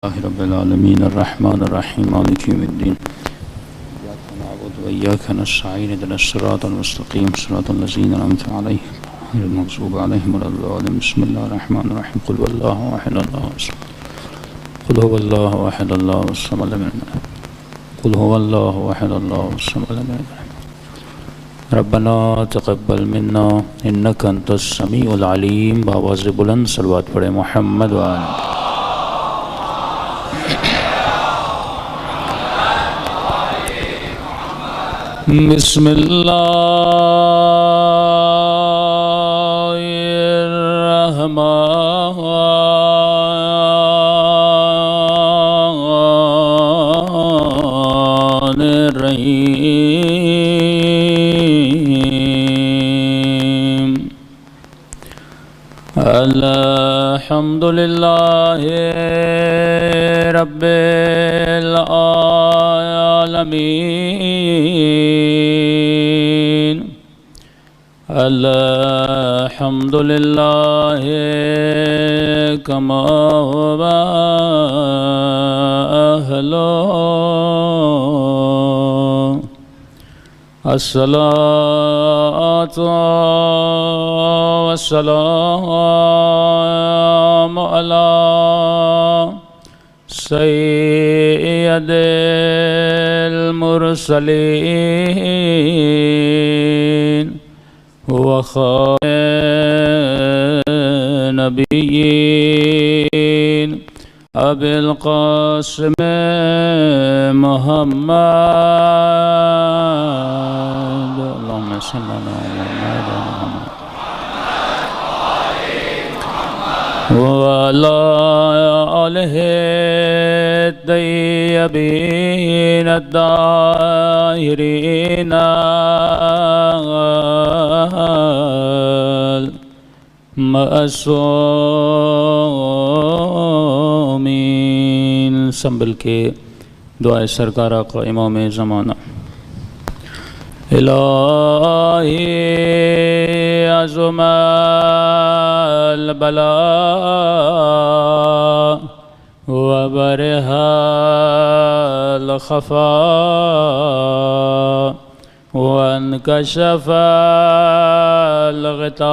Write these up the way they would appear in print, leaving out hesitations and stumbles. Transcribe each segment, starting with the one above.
الله رب العالمين الرحمن الرحيم مالك يوم الدين إياك نعبد وإياك نستعين اهدنا الصراط المستقيم صراط الذين أنعمت عليهم غير المغضوب عليهم ولا الضالين بسم الله الرحمن الرحيم قل هو الله أحد الله الصمد قل هو الله أحد الله الصمد لم يلد قل هو الله أحد الله الصمد لم يلد ربنا تقبل منا إنك أنت السميع العليم بآواز بلند صلوات پڑھے محمد وآلہ بسم اللہ الرحمن الرحیم الحمد للہ رب العالمین الحمد للہ کما هو اہلہ الصلاۃ والسلام علی سید المرسلین وخاتم نبیین ابی القاسم محمد اللہم صلی اللہ وعلی آلہ الطیبین الطاہرین المعصومین سنبھل کے دعائے سرکار آقا امام زمانہ الہی عظم البلاء وبرح الخفاء وانكشف الغطاء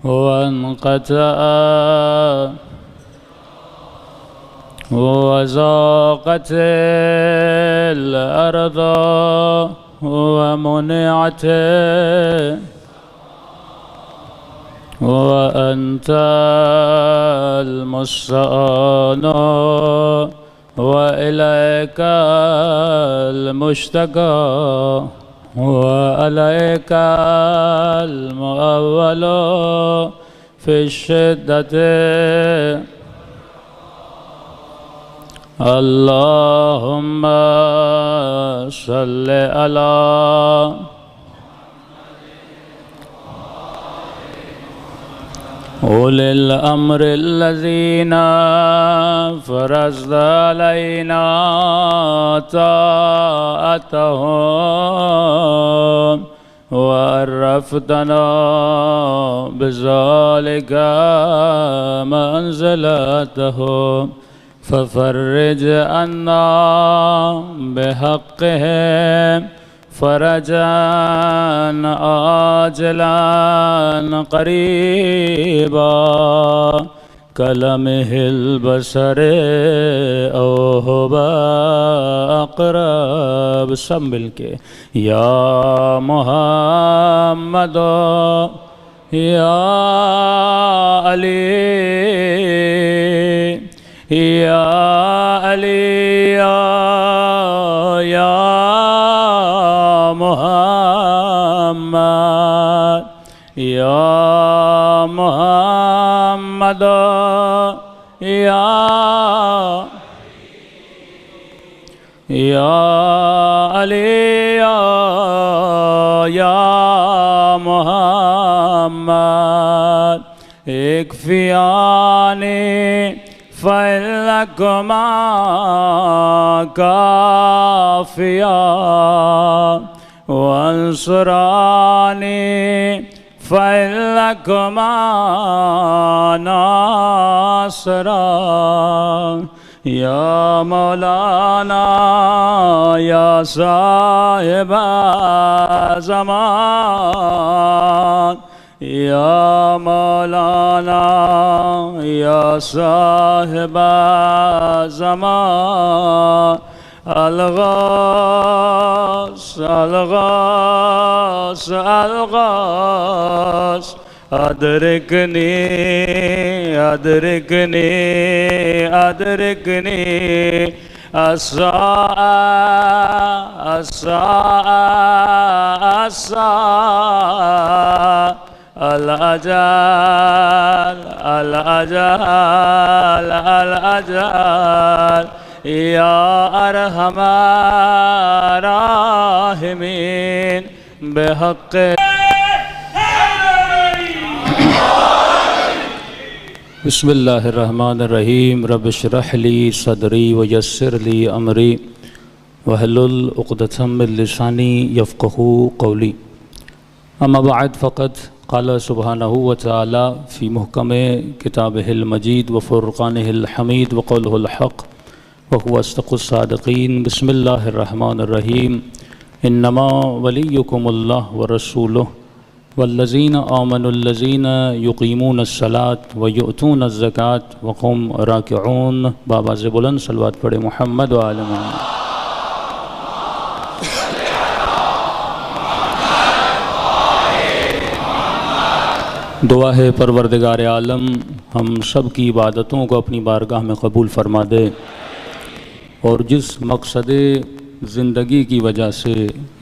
وانقطع وضاقت الأرض ومنعت وأنت المستعان وإليك المشتكى وعليك المؤول في الشدة اللهم صل على أولي الأمر الذين فرضت علينا طاعتهم وعرفتنا بذلك منزلتهم ففرج عنا بحقهم فرجا عاجلا قریبا کلمح البصر او هو اقرب سنبھل کے یا محمد یا علی یا علی یا محمد یا محمد یا علی یا محمد اکفیانی فَإِنَّكُمَا كَافِيًا وَانْصُرَانِي فَإِنَّكُمَا نَاصِرًا یا مولانا یا صاحب زمان یا مولانا یا صاحب زمان الغوث الغوث الغوث ادرکنی ادرکنی ادرکنی الساعة الساعة الساعة الأجل الأجل الأجل يا أرحم الراحمين بحق بسم اللہ الرحمن الرحیم رب اشرح لی صدری ویسر لی امری واحلل عقدۃ من لسانی یفقہوا قولی اما بعد فقط قال سبحانہ وتعالی فی محکم کتابہ المجید وفرقانہ الحمید وقولہ الحق وهو اصدق الصادقین بسم اللہ الرحمن الرحیم انما ولیکم اللہ ورسولہ والذین آمنوا الذین یقیمون الصلاة ویؤتون الزکاة وهم راکعون بآواز بلند صلوات پڑھے محمد و آل محمد۔ دعا ہے پروردگار عالم ہم سب کی عبادتوں کو اپنی بارگاہ میں قبول فرما دے، اور جس مقصد زندگی کی وجہ سے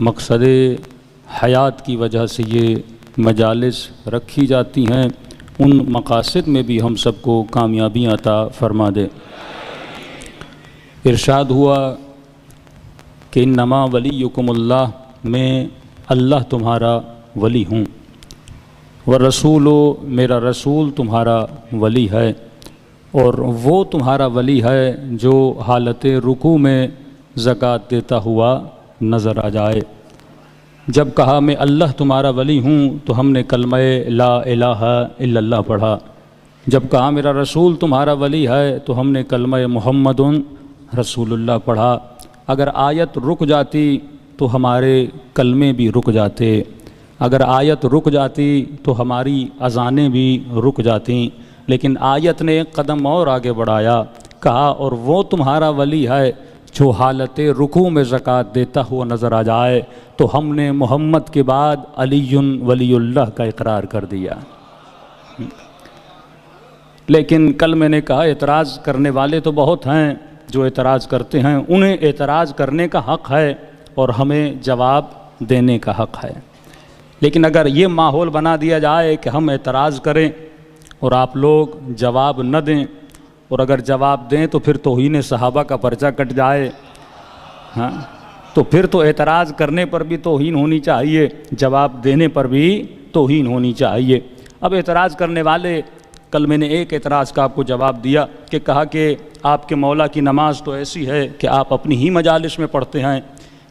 مقصد حیات کی وجہ سے یہ مجالس رکھی جاتی ہیں ان مقاصد میں بھی ہم سب کو کامیابی عطا فرما دے۔ ارشاد ہوا کہ انما ولیکم اللہ، میں اللہ تمہارا ولی ہوں، والرسول، میرا رسول تمہارا ولی ہے، اور وہ تمہارا ولی ہے جو حالت رکوع میں زکوٰۃ دیتا ہوا نظر آ جائے۔ جب کہا میں اللہ تمہارا ولی ہوں تو ہم نے کلمہ لا الہ الا اللہ پڑھا، جب کہا میرا رسول تمہارا ولی ہے تو ہم نے کلمہ محمد رسول اللہ پڑھا۔ اگر آیت رک جاتی تو ہمارے کلمے بھی رک جاتے، اگر آیت رک جاتی تو ہماری اذانیں بھی رک جاتی، لیکن آیت نے ایک قدم اور آگے بڑھایا، کہا اور وہ تمہارا ولی ہے جو حالت رکوع میں زکوٰۃ دیتا ہوا نظر آ جائے، تو ہم نے محمد کے بعد علی ولی اللہ کا اقرار کر دیا۔ لیکن کل میں نے کہا اعتراض کرنے والے تو بہت ہیں جو اعتراض کرتے ہیں، انہیں اعتراض کرنے کا حق ہے اور ہمیں جواب دینے کا حق ہے، لیکن اگر یہ ماحول بنا دیا جائے کہ ہم اعتراض کریں اور آپ لوگ جواب نہ دیں، اور اگر جواب دیں تو پھر توہین صحابہ کا پرچہ کٹ جائے، ہاں تو پھر تو اعتراض کرنے پر بھی توہین ہونی چاہیے، جواب دینے پر بھی توہین ہونی چاہیے۔ اب اعتراض کرنے والے، کل میں نے ایک اعتراض کا آپ کو جواب دیا کہ کہا کہ آپ کے مولا کی نماز تو ایسی ہے کہ آپ اپنی ہی مجالس میں پڑھتے ہیں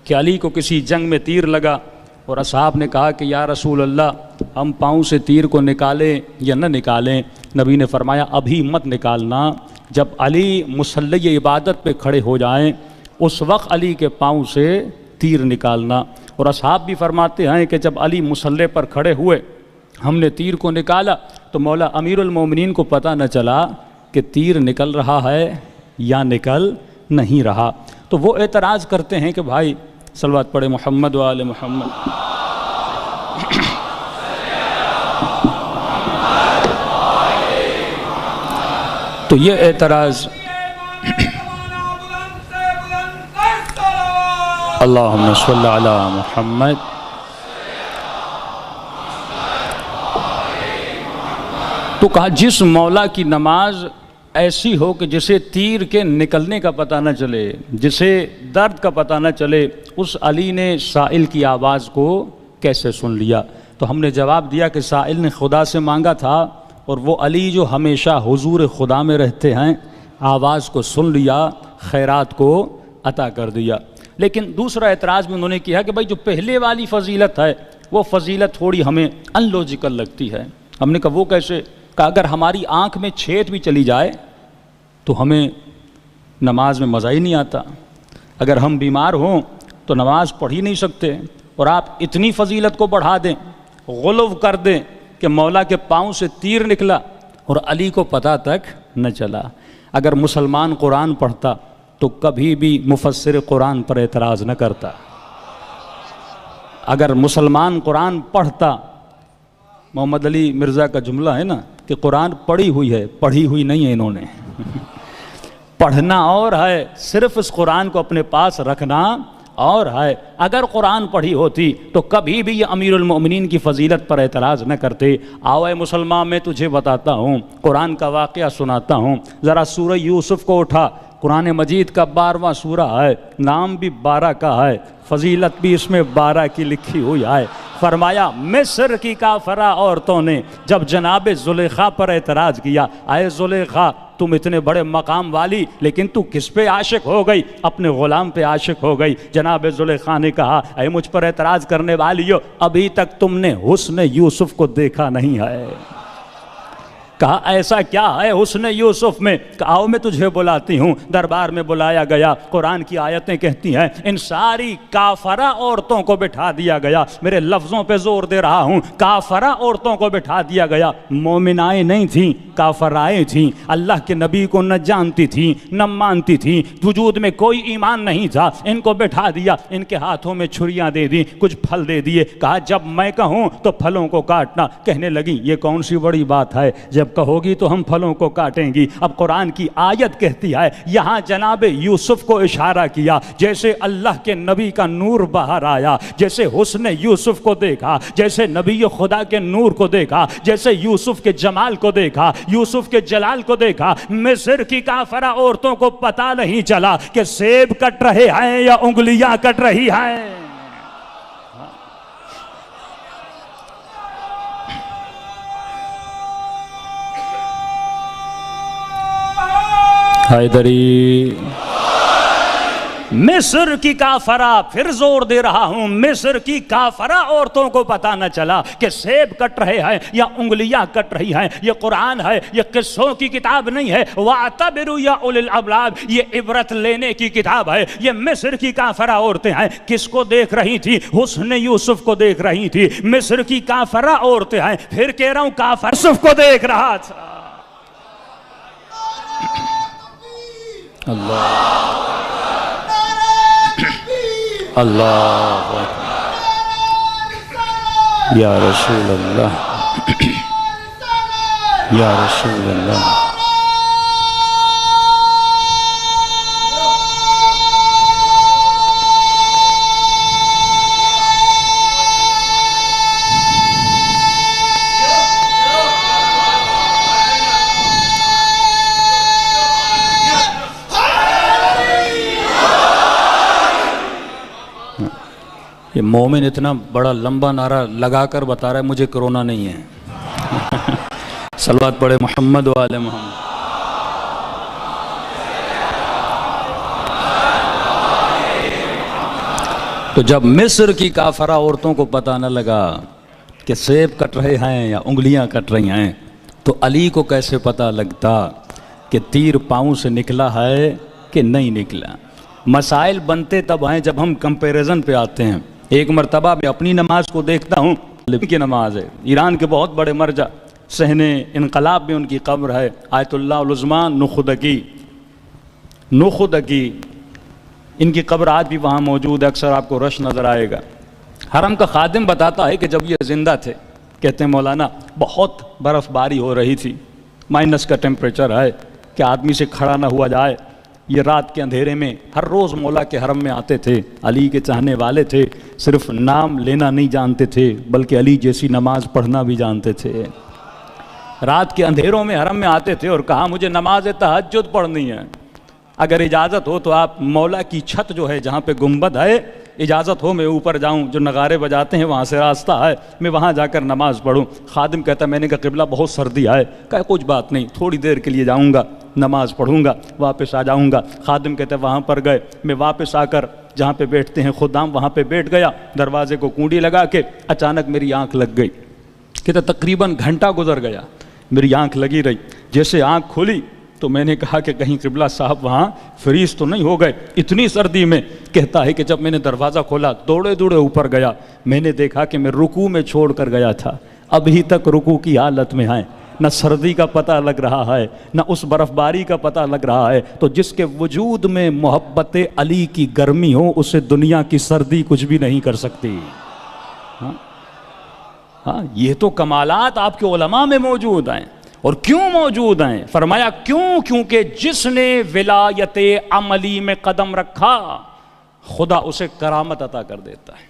کہ علی کو کسی جنگ میں تیر لگا اور اصحاب نے کہا کہ یا رسول اللہ ہم پاؤں سے تیر کو نکالیں یا نہ نکالیں؟ نبی نے فرمایا ابھی مت نکالنا، جب علی مصلی عبادت پہ کھڑے ہو جائیں اس وقت علی کے پاؤں سے تیر نکالنا۔ اور اصحاب بھی فرماتے ہیں کہ جب علی مصلی پر کھڑے ہوئے ہم نے تیر کو نکالا تو مولا امیر المومنین کو پتہ نہ چلا کہ تیر نکل رہا ہے یا نکل نہیں رہا۔ تو وہ اعتراض کرتے ہیں کہ بھائی صلوات پڑھے محمد و آل محمد۔ تو یہ اعتراض اللہم صلی علی محمد۔ تو کہا جس مولا کی نماز ایسی ہو کہ جسے تیر کے نکلنے کا پتہ نہ چلے، جسے درد کا پتہ نہ چلے، اس علی نے سائل کی آواز کو کیسے سن لیا؟ تو ہم نے جواب دیا کہ سائل نے خدا سے مانگا تھا، اور وہ علی جو ہمیشہ حضور خدا میں رہتے ہیں آواز کو سن لیا، خیرات کو عطا کر دیا۔ لیکن دوسرا اعتراض بھی انہوں نے کیا کہ بھائی جو پہلے والی فضیلت ہے وہ فضیلت تھوڑی ہمیں ان لوجیکل لگتی ہے۔ ہم نے کہا وہ کیسے؟ کہ اگر ہماری آنکھ میں چھید بھی چلی جائے تو ہمیں نماز میں مزہ ہی نہیں آتا۔ اگر ہم بیمار ہوں تو نماز پڑھ ہی نہیں سکتے، اور آپ اتنی فضیلت کو بڑھا دیں، غلو کر دیں کہ مولا کے پاؤں سے تیر نکلا اور علی کو پتہ تک نہ چلا۔ اگر مسلمان قرآن پڑھتا تو کبھی بھی مفسر قرآن پر اعتراض نہ کرتا۔ اگر مسلمان قرآن پڑھتا، محمد علی مرزا کا جملہ ہے نا کہ قرآن پڑھی ہوئی ہے، پڑھی ہوئی نہیں ہے انہوں نے۔ پڑھنا اور ہے، صرف اس قرآن کو اپنے پاس رکھنا اور ہے۔ اگر قرآن پڑھی ہوتی تو کبھی بھی یہ امیر المؤمنین کی فضیلت پر اعتراض نہ کرتے۔ آؤ اے مسلمان، میں تجھے بتاتا ہوں، قرآن کا واقعہ سناتا ہوں۔ ذرا سورہ یوسف کو اٹھا، قرآن مجید کا 12واں سورہ ہے، نام بھی 12 کا ہے، فضیلت بھی اس میں 12 کی لکھی ہوئی ہے۔ فرمایا مصر کی کافرہ عورتوں نے جب جناب زلیخا پر اعتراض کیا، اے زلیخا تم اتنے بڑے مقام والی، لیکن تو کس پہ عاشق ہو گئی؟ اپنے غلام پہ عاشق ہو گئی۔ جناب زلیخا نے کہا اے مجھ پر اعتراض کرنے والیو، ابھی تک تم نے حسن یوسف کو دیکھا نہیں ہے۔ کہا ایسا کیا ہے حسن یوسف میں؟ کہ آؤ میں تجھے بلاتی ہوں۔ دربار میں بلایا گیا، قرآن کی آیتیں کہتی ہیں ان ساری کافرہ عورتوں کو بٹھا دیا گیا۔ میرے لفظوں پہ زور دے رہا ہوں، کافرہ عورتوں کو بٹھا دیا گیا۔ مومنائیں نہیں تھیں، کافرائیں تھیں، اللہ کے نبی کو نہ جانتی تھیں نہ مانتی تھیں، وجود میں کوئی ایمان نہیں تھا۔ ان کو بٹھا دیا، ان کے ہاتھوں میں چھریاں دے دی، کچھ پھل دے دیے، کہا جب میں کہوں تو پھلوں کو کاٹنا۔ کہنے لگی یہ کون سی بڑی بات ہے، جب کہو گی تو ہم پھلوں کو کاٹیں گی۔ اب قرآن کی آیت کہتی ہے، یہاں جناب یوسف کو اشارہ کیا، جیسے اللہ کے نبی کا نور باہر آیا، جیسے حسن یوسف کو دیکھا، جیسے نبی خدا کے نور کو دیکھا، جیسے یوسف کے جمال کو دیکھا، یوسف کے جلال کو دیکھا۔ مصر کی کافرہ عورتوں کو پتہ نہیں چلا کہ سیب کٹ رہے ہیں یا انگلیاں کٹ رہی ہیں۔ حیدری مصر کی کافرہ، پھر زور دے رہا ہوں، مصر کی کافرہ عورتوں کو پتہ نہ چلا کہ سیب کٹ رہے ہیں یا انگلیاں کٹ رہی ہیں۔ یہ قرآن ہے، یہ قصوں کی کتاب نہیں ہے۔ وَاعْتَبِرُوا يَا أُولِي الْأَلْبَابِ، یہ عبرت لینے کی کتاب ہے۔ یہ مصر کی کافرہ عورتیں ہیں، کس کو دیکھ رہی تھی؟ حسن یوسف کو دیکھ رہی تھی۔ مصر کی کافرہ عورتیں ہیں، پھر کہہ رہا ہوں کافر یوسف کو دیکھ رہا تھا۔ اللہ اللہ یا رسول اللہ، یا رسول اللہ۔ یہ مومن اتنا بڑا لمبا نعرہ لگا کر بتا رہا ہے مجھے کرونا نہیں ہے۔ صلوات پڑھے محمد و آل محمد۔ تو جب مصر کی کافرہ عورتوں کو پتہ نہ لگا کہ سیب کٹ رہے ہیں یا انگلیاں کٹ رہی ہیں، تو علی کو کیسے پتہ لگتا کہ تیر پاؤں سے نکلا ہے کہ نہیں نکلا؟ مسائل بنتے تب ہیں جب ہم کمپیریزن پہ آتے ہیں۔ ایک مرتبہ میں اپنی نماز کو دیکھتا ہوں، کی نماز ہے، ایران کے بہت بڑے مرجع صحن انقلاب میں ان کی قبر ہے، آیت اللہ العظمی نخدگی، ان کی قبر آج بھی وہاں موجود ہے، اکثر آپ کو رش نظر آئے گا۔ حرم کا خادم بتاتا ہے کہ جب یہ زندہ تھے، کہتے ہیں مولانا بہت برف باری ہو رہی تھی، مائنس کا ٹیمپریچر ہے کہ آدمی سے کھڑا نہ ہوا جائے۔ یہ رات کے اندھیرے میں ہر روز مولا کے حرم میں آتے تھے، علی کے چاہنے والے تھے، صرف نام لینا نہیں جانتے تھے بلکہ علی جیسی نماز پڑھنا بھی جانتے تھے۔ رات کے اندھیروں میں حرم میں آتے تھے اور کہا مجھے نماز تہجد پڑھنی ہے، اگر اجازت ہو تو آپ مولا کی چھت جو ہے جہاں پہ گنبد ہے، اجازت ہو میں اوپر جاؤں، جو نغارے بجاتے ہیں وہاں سے راستہ ہے، میں وہاں جا کر نماز پڑھوں۔ خادم کہتا میں نے کہا قبلہ بہت سردی ہے، کہا کچھ بات نہیں، تھوڑی دیر کے لیے جاؤں گا، نماز پڑھوں گا، واپس آ جاؤں گا۔ خادم کہتا ہے وہاں پر گئے، میں واپس آ کر جہاں پہ بیٹھتے ہیں خدام وہاں پہ بیٹھ گیا، دروازے کو کنڈی لگا کے اچانک میری آنکھ لگ گئی، کہتے تقریباً گھنٹہ گزر گیا، میری آنکھ لگی رہی، جیسے آنکھ کھلی تو میں نے کہا کہ کہیں قبلہ صاحب وہاں فریز تو نہیں ہو گئے اتنی سردی میں؟ کہتا ہے کہ جب میں نے دروازہ کھولا دوڑے دوڑے اوپر گیا، میں نے دیکھا کہ میں رکوع میں چھوڑ کر گیا تھا، ابھی تک رکوع کی حالت میں ہیں، نہ سردی کا پتہ لگ رہا ہے نہ اس برف باری کا پتہ لگ رہا ہے۔ تو جس کے وجود میں محبت علی کی گرمی ہو اسے دنیا کی سردی کچھ بھی نہیں کر سکتی۔ ہاں یہ تو کمالات آپ کے علماء میں موجود ہیں۔ اور کیوں موجود ہیں؟ فرمایا کیونکہ جس نے ولایت عملی میں قدم رکھا خدا اسے کرامت عطا کر دیتا ہے۔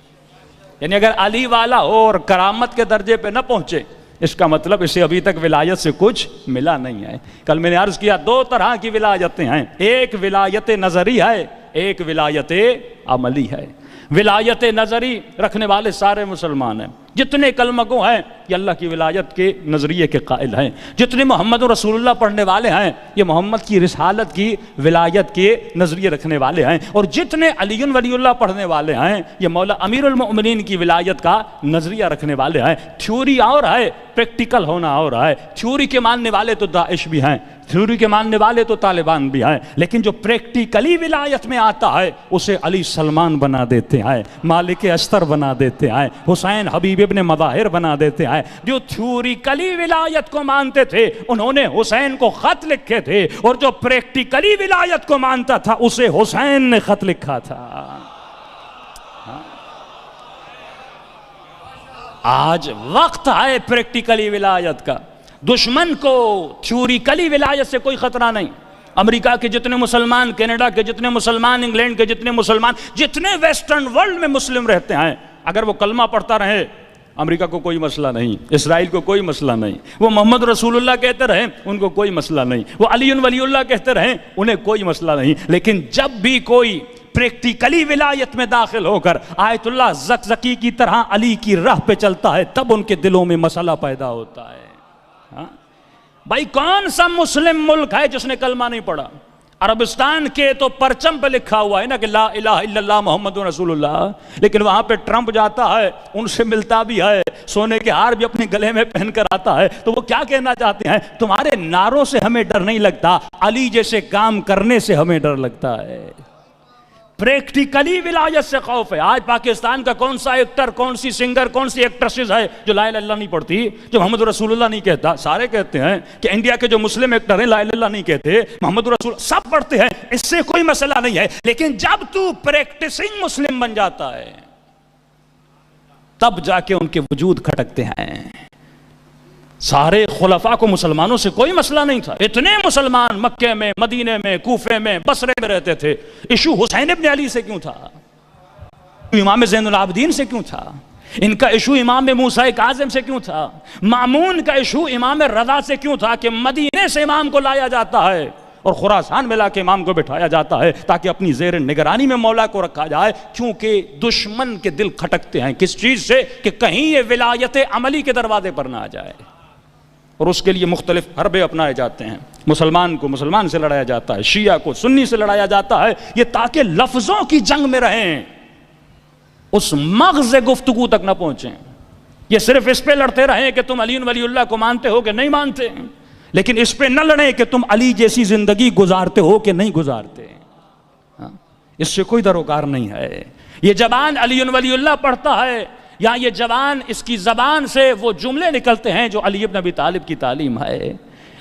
یعنی اگر علی والا ہو اور کرامت کے درجے پہ نہ پہنچے اس کا مطلب اسے ابھی تک ولایت سے کچھ ملا نہیں ہے۔ کل میں نے عرض کیا دو طرح کی ولایتیں ہیں، ایک ولایت نظری ہے، ایک ولایت عملی ہے۔ ولایت نظری رکھنے والے سارے مسلمان ہیں، جتنے کلمہ گو ہیں یہ اللہ کی ولایت کے نظریے کے قائل ہیں، جتنے محمد رسول اللہ پڑھنے والے ہیں یہ محمد کی رسالت کی ولایت کے نظریے رکھنے والے ہیں، اور جتنے علی ولی اللہ پڑھنے والے ہیں یہ مولا امیر المؤمنین کی ولایت کا نظریہ رکھنے والے ہیں۔ تھیوری اور ہے، پریکٹیکل ہونا اور ہے۔ تھیوری کے ماننے والے تو داعش بھی ہیں، تھیوری کے ماننے والے تو طالبان بھی ہیں، لیکن جو پریکٹیکلی ولایت میں آتا ہے اسے علی سلمان بنا دیتے ہیں، مالک اشتر بنا دیتے ہیں، حسین حبیب ابن مظاہر بنا دیتے ہیں۔ جو تھیوریکلی ولایت کو مانتے تھے انہوں نے حسین کو خط لکھے تھے، اور جو پریکٹیکلی ولایت کو مانتا تھا اسے حسین نے خط لکھا تھا۔ آج وقت ہے پریکٹیکلی ولایت کا۔ دشمن کو تھیوریکلی ولایت سے کوئی خطرہ نہیں۔ امریکہ کے جتنے مسلمان، کینیڈا کے جتنے مسلمان، انگلینڈ کے جتنے مسلمان، جتنے ویسٹرن ورلڈ میں مسلم رہتے ہیں، اگر وہ کلمہ پڑھتا رہے امریکہ کو کوئی مسئلہ نہیں، اسرائیل کو کوئی مسئلہ نہیں، وہ محمد رسول اللہ کہتے رہیں ان کو کوئی مسئلہ نہیں، وہ علی ولی اللہ کہتے رہیں انہیں کوئی مسئلہ نہیں۔ لیکن جب بھی کوئی پریکٹیکلی ولایت میں داخل ہو کر آیت اللہ زکزکی کی طرح علی کی راہ پہ چلتا ہے تب ان کے دلوں میں مسئلہ پیدا ہوتا ہے۔ بھائی کون سا مسلم ملک ہے جس نے کلمہ نہیں پڑھا؟ عربستان کے تو پرچم پہ لکھا ہوا ہے نا کہ لا الہ الا اللہ محمد رسول اللہ، لیکن وہاں پہ ٹرمپ جاتا ہے، ان سے ملتا بھی ہے، سونے کے ہار بھی اپنے گلے میں پہن کر آتا ہے، تو وہ کیا کہنا چاہتے ہیں؟ تمہارے نعروں سے ہمیں ڈر نہیں لگتا، علی جیسے کام کرنے سے ہمیں ڈر لگتا ہے۔ پریکٹیکلی ولایت سے خوف ہے۔ آج پاکستان کا کون سا ایکٹر، کون سی سنگر، کون سی ایکٹریسز ہے جو لا الہ الا اللہ نہیں پڑھتی، جو محمد رسول اللہ نہیں کہتا؟ سارے کہتے ہیں کہ انڈیا کے جو مسلم ایکٹر ہیں لا الہ الا اللہ نہیں کہتے، محمد رسول سب پڑھتے ہیں، اس سے کوئی مسئلہ نہیں ہے۔ لیکن جب تو پریکٹسنگ مسلم بن جاتا ہے تب جا کے ان کے وجود کھٹکتے ہیں۔ سارے خلفاء کو مسلمانوں سے کوئی مسئلہ نہیں تھا، اتنے مسلمان مکے میں، مدینے میں، کوفے میں، بصرے میں رہتے تھے، ایشو حسین ابن علی سے کیوں تھا؟ امام زین العابدین سے کیوں تھا؟ ان کا ایشو امام موسیٰ کاظم سے کیوں تھا؟ مامون کا ایشو امام رضا سے کیوں تھا کہ مدینے سے امام کو لایا جاتا ہے اور خراسان میں لا کے امام کو بٹھایا جاتا ہے تاکہ اپنی زیر نگرانی میں مولا کو رکھا جائے؟ کیونکہ دشمن کے دل کھٹکتے ہیں کس چیز سے؟ کہ کہیں یہ ولایت عملی کے دروازے پر نہ آ جائے، اور اس کے لیے مختلف حربے اپنائے جاتے ہیں۔ مسلمان کو مسلمان سے لڑایا جاتا ہے، شیعہ کو سنی سے لڑایا جاتا ہے، یہ تاکہ لفظوں کی جنگ میں رہیں، اس مغز گفتگو تک نہ پہنچیں۔ یہ صرف اس پہ لڑتے رہیں کہ تم علی ولی اللہ کو مانتے ہو کہ نہیں مانتے، لیکن اس پہ نہ لڑیں کہ تم علی جیسی زندگی گزارتے ہو کہ نہیں گزارتے۔ اس سے کوئی دروکار نہیں ہے۔ یہ زبان علی ولی اللہ پڑھتا ہے یا یہ جوان اس کی زبان سے وہ جملے نکلتے ہیں جو علی بن ابی طالب کی تعلیم ہے،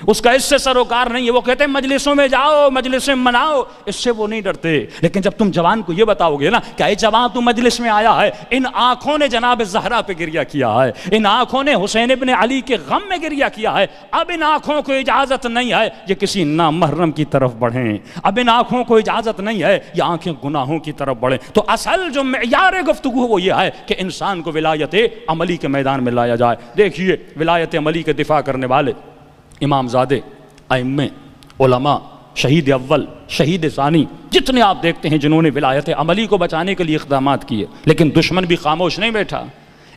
اس کا اس سے سروکار نہیں ہے۔ وہ کہتے ہیں مجلسوں میں جاؤ، مجلسیں مناؤ، اس سے وہ نہیں ڈرتے۔ لیکن جب تم جوان کو یہ بتاؤ گے نا کہ اے جوان تو مجلس میں آیا ہے، ان آنکھوں نے جناب زہرا پہ گریہ کیا ہے، ان آنکھوں نے حسین ابن علی کے غم میں گریہ کیا ہے، اب ان آنکھوں کو اجازت نہیں ہے یہ کسی نامحرم کی طرف بڑھیں، اب ان آنکھوں کو اجازت نہیں ہے یہ آنکھیں گناہوں کی طرف بڑھیں۔ تو اصل جو معیار گفتگو وہ یہ ہے کہ انسان کو ولایت عملی کے میدان میں لایا جائے۔ دیکھیے ولایت عملی کے دفاع کرنے والے امام زادے، ائمے، علماء، شہید اول، شہید ثانی، جتنے آپ دیکھتے ہیں جنہوں نے ولایت عملی کو بچانے کے لیے اقدامات کیے، لیکن دشمن بھی خاموش نہیں بیٹھا۔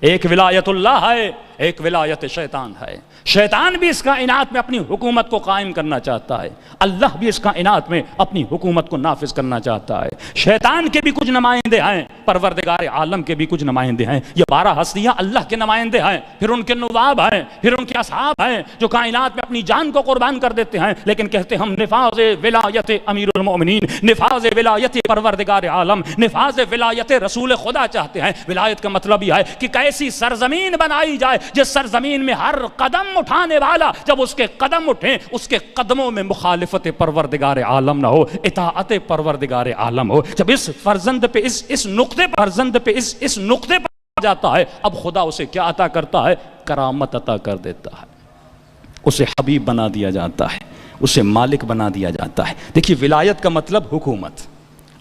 ایک ولایت اللہ ہے، ایک ولایت شیطان ہے. شیطان بھی اس کائنات میں اپنی حکومت کو قائم کرنا چاہتا ہے, اللہ بھی اس کائنات میں اپنی حکومت کو نافذ کرنا چاہتا ہے. شیطان کے بھی کچھ نمائندے ہیں, پروردگار عالم کے بھی کچھ نمائندے ہیں. یہ 12 ہستیاں اللہ کے نمائندے ہیں, پھر ان کے نواب ہیں, پھر ان کے اصحاب ہیں جو کائنات میں اپنی جان کو قربان کر دیتے ہیں, لیکن کہتے ہم نفاذ ولایت امیر المؤمنین, نفاذ ولایت پروردگار عالم, نفاذ ولایت رسول خدا چاہتے ہیں. ولایت کا مطلب یہ ہے کہ کیسی سرزمین بنائی جائے جس سرزمین میں ہر قدم اٹھانے والا جب اس کے قدم اٹھیں اس کے قدموں میں مخالفت پروردگار عالم نہ ہو, اطاعت پروردگار عالم ہو. جب اس فرزند پہ اس نقطے پر جاتا ہے, اب خدا اسے کیا عطا کرتا ہے؟ کرامت عطا کر دیتا ہے, اسے حبیب بنا دیا جاتا ہے, اسے مالک بنا دیا جاتا ہے. دیکھیے ولایت کا مطلب حکومت.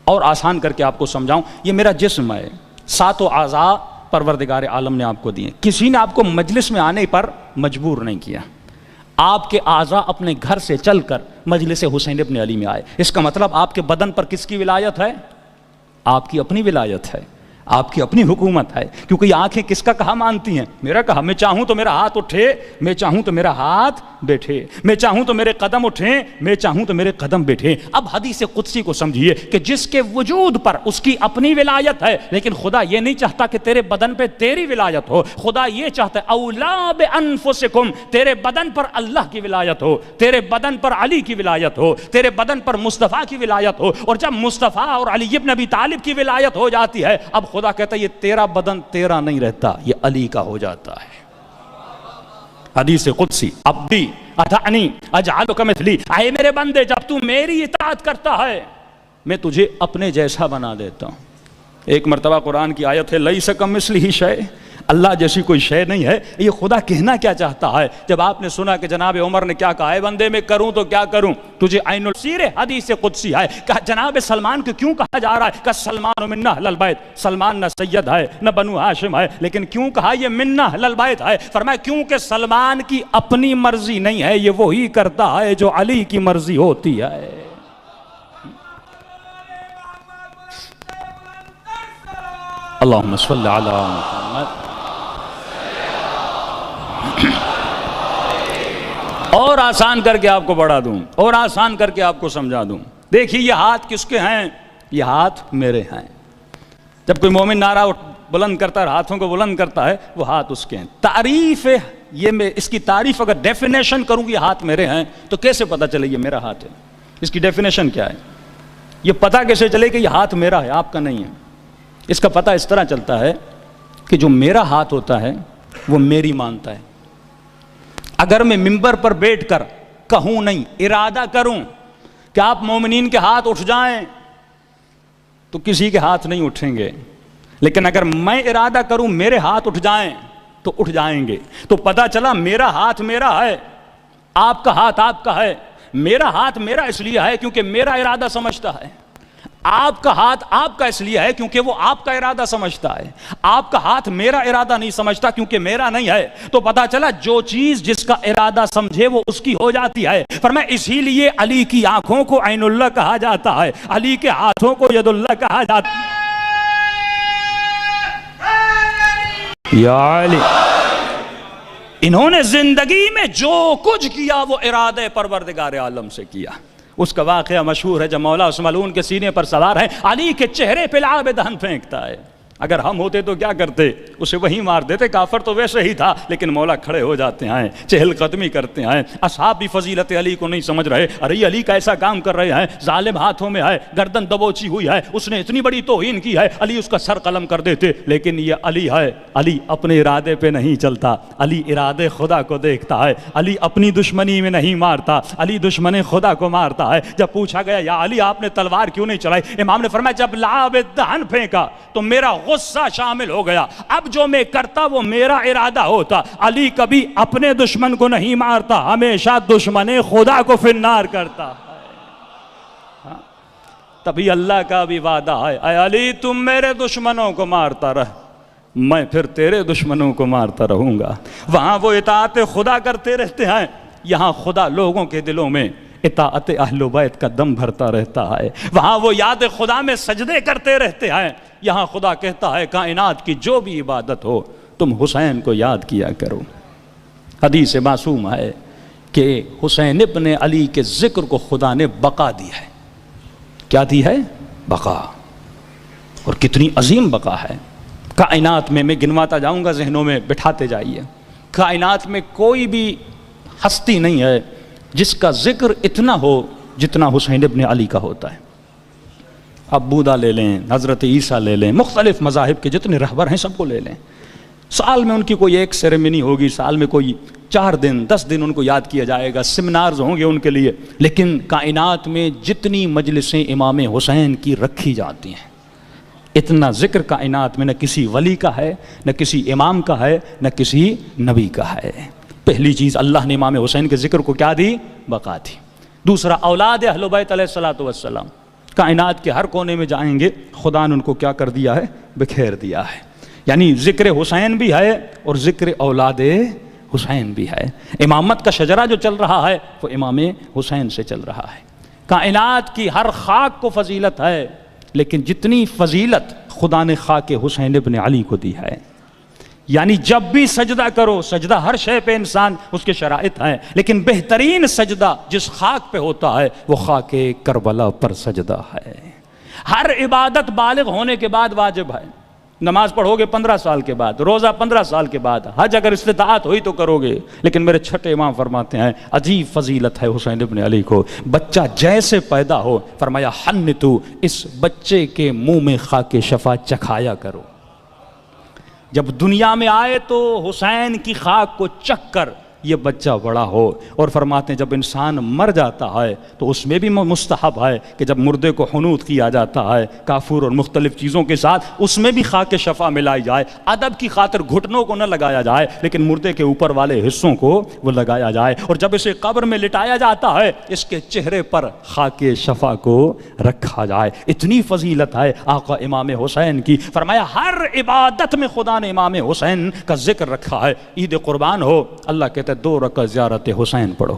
اور آسان کر کے آپ کو سمجھاؤں, یہ میرا جسم ہے, 7 اعضاء پروردگار عالم نے آپ کو دیے. کسی نے آپ کو مجلس میں آنے پر مجبور نہیں کیا. آپ کے اعضاء اپنے گھر سے چل کر مجلس حسین ابن علی میں آئے. اس کا مطلب آپ کے بدن پر کس کی ولایت ہے؟ آپ کی اپنی ولایت ہے, آپ کی اپنی حکومت ہے. کیونکہ یہ آنکھیں کس کا کہا مانتی ہیں؟ میرا کہا. میں چاہوں تو میرا ہاتھ اٹھے, میں چاہوں تو میرا ہاتھ بیٹھے, میں چاہوں تو میرے قدم اٹھیں, میں چاہوں تو میرے قدم بیٹھیں. اب حدیث قدسی کو سمجھیے کہ جس کے وجود پر اس کی اپنی ولایت ہے, لیکن خدا یہ نہیں چاہتا کہ تیرے بدن پہ تیری ولایت ہو. خدا یہ چاہتا ہے اولا بانفسکم, تیرے بدن پر اللہ کی ولایت ہو, تیرے بدن پر علی کی ولایت ہو, تیرے بدن پر مصطفیٰ کی ولایت ہو. اور جب مصطفیٰ اور علی ابن ابی طالب کی ولایت ہو جاتی ہے, اب خدا کہتا ہے یہ تیرا بدن تیرا نہیں رہتا, یہ علی کا ہو جاتا ہے. حدیث قدسی, عبدی اطعنی اجعلک مثلی, اے میرے بندے جب تو میری اطاعت کرتا ہے میں تجھے اپنے جیسا بنا دیتا ہوں. ایک مرتبہ قرآن کی آیت ہے لیس کمثلہ شیء, اللہ جیسی کوئی شے نہیں ہے. یہ خدا کہنا کیا چاہتا ہے؟ جب آپ نے سنا کہ جناب عمر نے کیا کہا, اے بندے میں کروں تو کیا کروں, تجھے عین السیر حدیث قدسی ہے. کہ جناب سلمان کو کیوں کہا جا رہا ہے کہ سلمان منا اہل البیت؟ سلمان نہ سید ہے نہ بنو ہاشم ہے, لیکن کیوں کہا یہ منا اہل البیت ہے؟ فرمایا کیونکہ سلمان کی اپنی مرضی نہیں ہے, یہ وہی کرتا ہے جو علی کی مرضی ہوتی ہے. اللہم صلی علی محمد. اور آسان کر کے آپ کو بڑھا دوں, اور آسان کر کے آپ کو سمجھا دوں. دیکھیے یہ ہاتھ کس کے ہیں؟ یہ ہاتھ میرے ہیں. جب کوئی مومن نعرہ بلند کرتا ہے, ہاتھوں کو بلند کرتا ہے, وہ ہاتھ اس کے ہیں. تعریف یہ میں اس کی تعریف اگر ڈیفینیشن کروں یہ ہاتھ میرے ہیں تو کیسے پتا چلے یہ میرا ہاتھ ہے؟ اس کی ڈیفینیشن کیا ہے؟ یہ پتا کیسے چلے کہ یہ ہاتھ میرا ہے, آپ کا نہیں ہے؟ اس کا پتہ اس طرح چلتا ہے کہ جو میرا ہاتھ ہوتا ہے وہ میری مانتا ہے. اگر میں منبر پر بیٹھ کر کہوں نہیں, ارادہ کروں کہ آپ مومنین کے ہاتھ اٹھ جائیں, تو کسی کے ہاتھ نہیں اٹھیں گے. لیکن اگر میں ارادہ کروں میرے ہاتھ اٹھ جائیں تو اٹھ جائیں گے. تو پتہ چلا میرا ہاتھ میرا ہے, آپ کا ہاتھ آپ کا ہے. میرا ہاتھ میرا اس لیے ہے کیونکہ میرا ارادہ سمجھتا ہے. آپ کا ہاتھ آپ کا اس لیے ہے کیونکہ وہ آپ کا ارادہ سمجھتا ہے. آپ کا ہاتھ میرا ارادہ نہیں سمجھتا کیونکہ میرا نہیں ہے. تو پتا چلا جو چیز جس کا ارادہ سمجھے وہ اس کی ہو جاتی ہے. فرمایا اسی لیے علی کی آنکھوں کو عین اللہ کہا جاتا ہے, علی کے ہاتھوں کو ید اللہ کہا جاتا ہے. یا علی, انہوں نے زندگی میں جو کچھ کیا وہ ارادہ پروردگار عالم سے کیا. اس کا واقعہ مشہور ہے جب مولا اس ملعون کے سینے پر سوار ہے, علی کے چہرے پہ لعاب دہن پھینکتا ہے. اگر ہم ہوتے تو کیا کرتے؟ اسے وہیں مار دیتے. کافر تو ویسے ہی تھا, لیکن مولا کھڑے ہو جاتے ہیں, چہل قدمی کرتے ہیں. اصحاب بھی فضیلت علی کو نہیں سمجھ رہے, ارے علی کا ایسا کام کر رہے ہیں, ظالم ہاتھوں میں ہے, گردن دبوچی ہوئی ہے, اس نے اتنی بڑی توہین کی ہے, علی اس کا سر قلم کر دیتے. لیکن یہ علی ہے, علی اپنے ارادے پہ نہیں چلتا, علی ارادے خدا کو دیکھتا ہے. علی اپنی دشمنی میں نہیں مارتا, علی دشمن خدا کو مارتا ہے. جب پوچھا گیا یا علی آپ نے تلوار کیوں نہیں چلائی, امام نے فرمایا جب لعاب دہن پھینکا تو میرا غصہ شامل ہو گیا. اب جو میں کرتا وہ میرا ارادہ ہوتا. علی کبھی اپنے دشمن کو نہیں مارتا, ہمیشہ دشمن خدا کو فی النار کرتا. تبھی اللہ کا بھی وعدہ ہے, اے علی تم میرے دشمنوں کو مارتا رہ, میں پھر تیرے دشمنوں کو مارتا رہوں گا. وہاں وہ اطاعت خدا کرتے رہتے ہیں, یہاں خدا لوگوں کے دلوں میں اطاعت اہل بیت کا دم بھرتا رہتا ہے. وہاں وہ یاد خدا میں سجدے کرتے رہتے ہیں, یہاں خدا کہتا ہے کائنات کی جو بھی عبادت ہو تم حسین کو یاد کیا کرو۔ حدیث معصوم ہے کہ حسین ابن علی کے ذکر کو خدا نے بقا دی ہے۔ کیا دی ہے؟ بقا۔ اور کتنی عظیم بقا ہے۔ کائنات میں گنواتا جاؤں گا، ذہنوں میں بٹھاتے جائیے، کائنات میں کوئی بھی ہستی نہیں ہے جس کا ذکر اتنا ہو جتنا حسین ابن علی کا ہوتا ہے۔ اب بودا لے لیں، حضرت عیسیٰ لے لیں، مختلف مذاہب کے جتنے رہبر ہیں سب کو لے لیں، سال میں ان کی کوئی ایک سیریمنی ہوگی، سال میں کوئی 4 دن 10 دن ان کو یاد کیا جائے گا، سیمینارز ہوں گے ان کے لیے، لیکن کائنات میں جتنی مجلسیں امام حسین کی رکھی جاتی ہیں، اتنا ذکر کائنات میں نہ کسی ولی کا ہے، نہ کسی امام کا ہے، نہ کسی نبی کا ہے۔ پہلی چیز اللہ نے امام حسین کے ذکر کو کیا دی؟ بقا دی۔ دوسرا، اولاد اہل بیت علیہ الصلوۃ والسلام کائنات کے ہر کونے میں جائیں گے، خدا نے ان کو کیا کر دیا ہے؟ بکھیر دیا ہے۔ یعنی ذکر حسین بھی ہے اور ذکر اولاد حسین بھی ہے۔ امامت کا شجرہ جو چل رہا ہے وہ امام حسین سے چل رہا ہے۔ کائنات کی ہر خاک کو فضیلت ہے، لیکن جتنی فضیلت خدا نے خاک حسین ابن علی کو دی ہے۔ یعنی جب بھی سجدہ کرو، سجدہ ہر شے پہ انسان اس کے شرائط ہیں، لیکن بہترین سجدہ جس خاک پہ ہوتا ہے وہ خاک کربلا پر سجدہ ہے۔ ہر عبادت بالغ ہونے کے بعد واجب ہے۔ نماز پڑھو گے 15 سال کے بعد، روزہ 15 سال کے بعد، حج اگر استطاعت ہوئی تو کرو گے، لیکن میرے چھٹے امام فرماتے ہیں عجیب فضیلت ہے حسین ابن علی کو۔ بچہ جیسے پیدا ہو، فرمایا حنتو، اس بچے کے منہ میں خاک شفا چکھایا کرو۔ جب دنیا میں آئے تو حسین کی خاک کو چکھ کر یہ بچہ بڑا ہو، اور فرماتے ہیں جب انسان مر جاتا ہے تو اس میں بھی مستحب ہے کہ جب مردے کو حنوط کیا جاتا ہے کافور اور مختلف چیزوں کے ساتھ، اس میں بھی خاک شفا ملائی جائے، ادب کی خاطر گھٹنوں کو نہ لگایا جائے لیکن مردے کے اوپر والے حصوں کو وہ لگایا جائے، اور جب اسے قبر میں لٹایا جاتا ہے اس کے چہرے پر خاک شفا کو رکھا جائے۔ اتنی فضیلت ہے آقا امام حسین کی۔ فرمایا ہر عبادت میں خدا نے امام حسین کا ذکر رکھا ہے۔ عید قربان ہو، اللہ کہتے 2 رکعت زیارت حسین پڑھو۔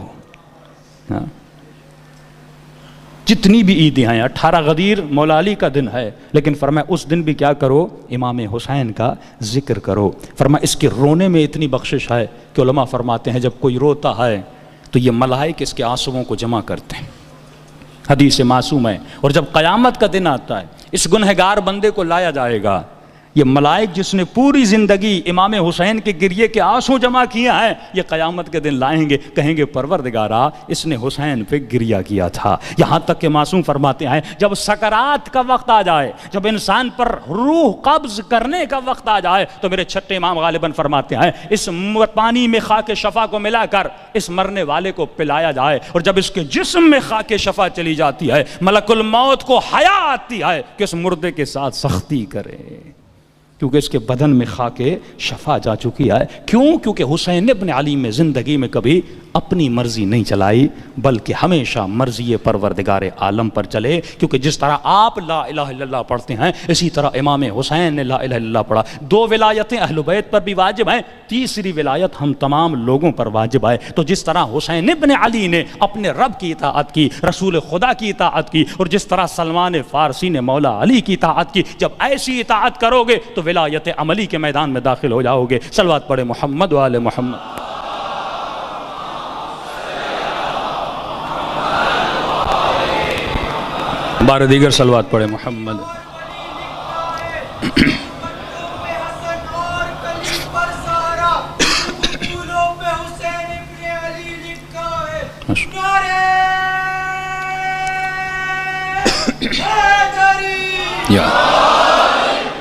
جتنی بھی عیدیں ہیں، 18 غدیر مولا علی کا دن ہے، لیکن فرمایا اس دن بھی کیا کرو؟ امام حسین کا ذکر کرو۔ فرمایا اس کے رونے میں اتنی بخشش ہے کہ علماء فرماتے ہیں جب کوئی روتا ہے تو یہ ملائکہ اس کے آنسوؤں کو جمع کرتے ہیں۔ حدیث معصوم ہے۔ اور جب قیامت کا دن آتا ہے، اس گنہگار بندے کو لایا جائے گا، یہ ملائک جس نے پوری زندگی امام حسین کے گریے کے آنسو جمع کیا ہے، یہ قیامت کے دن لائیں گے، کہیں گے پروردگارا اس نے حسین پہ گریہ کیا تھا۔ یہاں تک کہ معصوم فرماتے ہیں جب سکرات کا وقت آ جائے، جب انسان پر روح قبض کرنے کا وقت آ جائے، تو میرے چھٹے امام غالباً فرماتے ہیں اس پانی میں خاک شفا کو ملا کر اس مرنے والے کو پلایا جائے، اور جب اس کے جسم میں خاک شفا چلی جاتی ہے، ملک الموت کو حیا آتی ہے کہ اس مردے کے ساتھ سختی کرے، کیونکہ اس کے بدن میں خاک شفا جا چکی ہے۔ کیوں؟ کیونکہ حسین ابن علی میں زندگی میں کبھی اپنی مرضی نہیں چلائی، بلکہ ہمیشہ مرضی پروردگار عالم پر چلے، کیونکہ جس طرح آپ لا الہ الا اللہ پڑھتے ہیں اسی طرح امام حسین نے لا الہ الا اللہ پڑھا۔ 2 ولایتیں اہل بیت پر بھی واجب ہیں، تیسری ولایت ہم تمام لوگوں پر واجب ہے۔ تو جس طرح حسین ابن علی نے اپنے رب کی اطاعت کی، رسول خدا کی اطاعت کی، اور جس طرح سلمان فارسی نے مولا علی کی اطاعت کی، جب ایسی اطاعت کرو گے تو ولایت عملی کے میدان میں داخل ہو جاؤ گے۔ صلوات پڑھے محمد و آل محمد۔ بار دیگر صلوات پڑھے محمد۔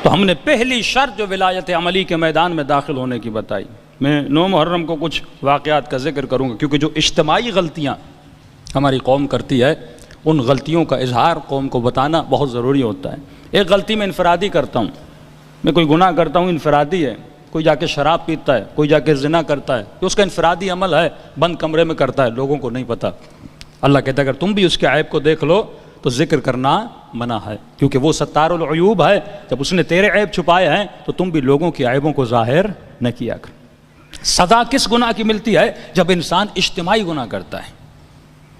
تو ہم نے پہلی شرط جو ولایت عملی کے میدان میں داخل ہونے کی بتائی۔ میں 9 محرم کو کچھ واقعات کا ذکر کروں گا، کیونکہ جو اجتماعی غلطیاں ہماری قوم کرتی ہے ان غلطیوں کا اظہار قوم کو بتانا بہت ضروری ہوتا ہے۔ ایک غلطی میں انفرادی کرتا ہوں، میں کوئی گناہ کرتا ہوں انفرادی ہے، کوئی جا کے شراب پیتا ہے، کوئی جا کے زنا کرتا ہے، تو اس کا انفرادی عمل ہے، بند کمرے میں کرتا ہے، لوگوں کو نہیں پتہ۔ اللہ کہتا ہے اگر تم بھی اس کے عیب کو دیکھ لو تو ذکر کرنا منع ہے، کیونکہ وہ ستار العیوب ہے، جب اس نے تیرے عیب چھپائے ہیں تو تم بھی لوگوں کے عیبوں کو ظاہر نہ کیا کر۔ سزا کس گناہ کی ملتی ہے؟ جب انسان اجتماعی گناہ کرتا ہے،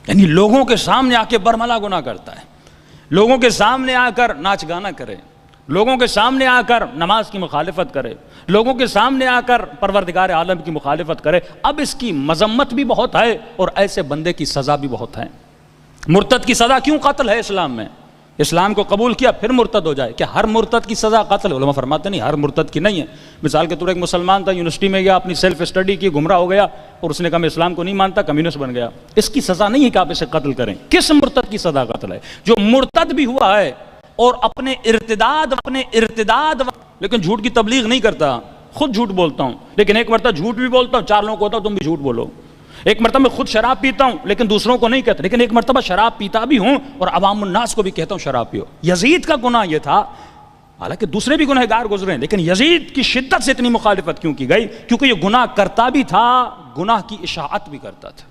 یعنی لوگوں کے سامنے آ کے برملا گناہ کرتا ہے، لوگوں کے سامنے آ کر ناچ گانا کرے، لوگوں کے سامنے آ کر نماز کی مخالفت کرے، لوگوں کے سامنے آ کر پروردگار عالم کی مخالفت کرے، اب اس کی مذمت بھی بہت ہے اور ایسے بندے کی سزا بھی بہت ہے۔ مرتد کی سزا کیوں قتل ہے اسلام میں؟ اسلام کو قبول کیا پھر مرتد ہو جائے؟ کیا ہر مرتد کی سزا قتل؟ علماء فرماتے نہیں، ہر مرتد کی نہیں ہے۔ مثال کے طور ایک مسلمان تھا، یونیورسٹی میں گیا، اپنی سیلف اسٹڈی کی، گمراہ ہو گیا اور اس نے کہا میں اسلام کو نہیں مانتا، کمیونسٹ بن گیا۔ اس کی سزا نہیں ہے کہ آپ اسے قتل کریں۔ کس مرتد کی سزا قتل ہے؟ جو مرتد بھی ہوا ہے اور اپنے ارتداد لیکن جھوٹ کی تبلیغ نہیں کرتا، خود جھوٹ بولتا ہوں لیکن ایک مرتبہ جھوٹ بھی بولتا ہوں، 4 لوگوں کو ہوتا تم بھی جھوٹ بولو۔ ایک مرتبہ میں خود شراب پیتا ہوں لیکن دوسروں کو نہیں کہتا، لیکن ایک مرتبہ شراب پیتا بھی ہوں اور عوام الناس کو بھی کہتا ہوں شراب پیو۔ یزید کا گناہ یہ تھا، حالانکہ دوسرے بھی گنہگار گزرے ہیں، لیکن یزید کی شدت سے اتنی مخالفت کیوں کی گئی؟ کیونکہ یہ گناہ کرتا بھی تھا، گناہ کی اشاعت بھی کرتا تھا،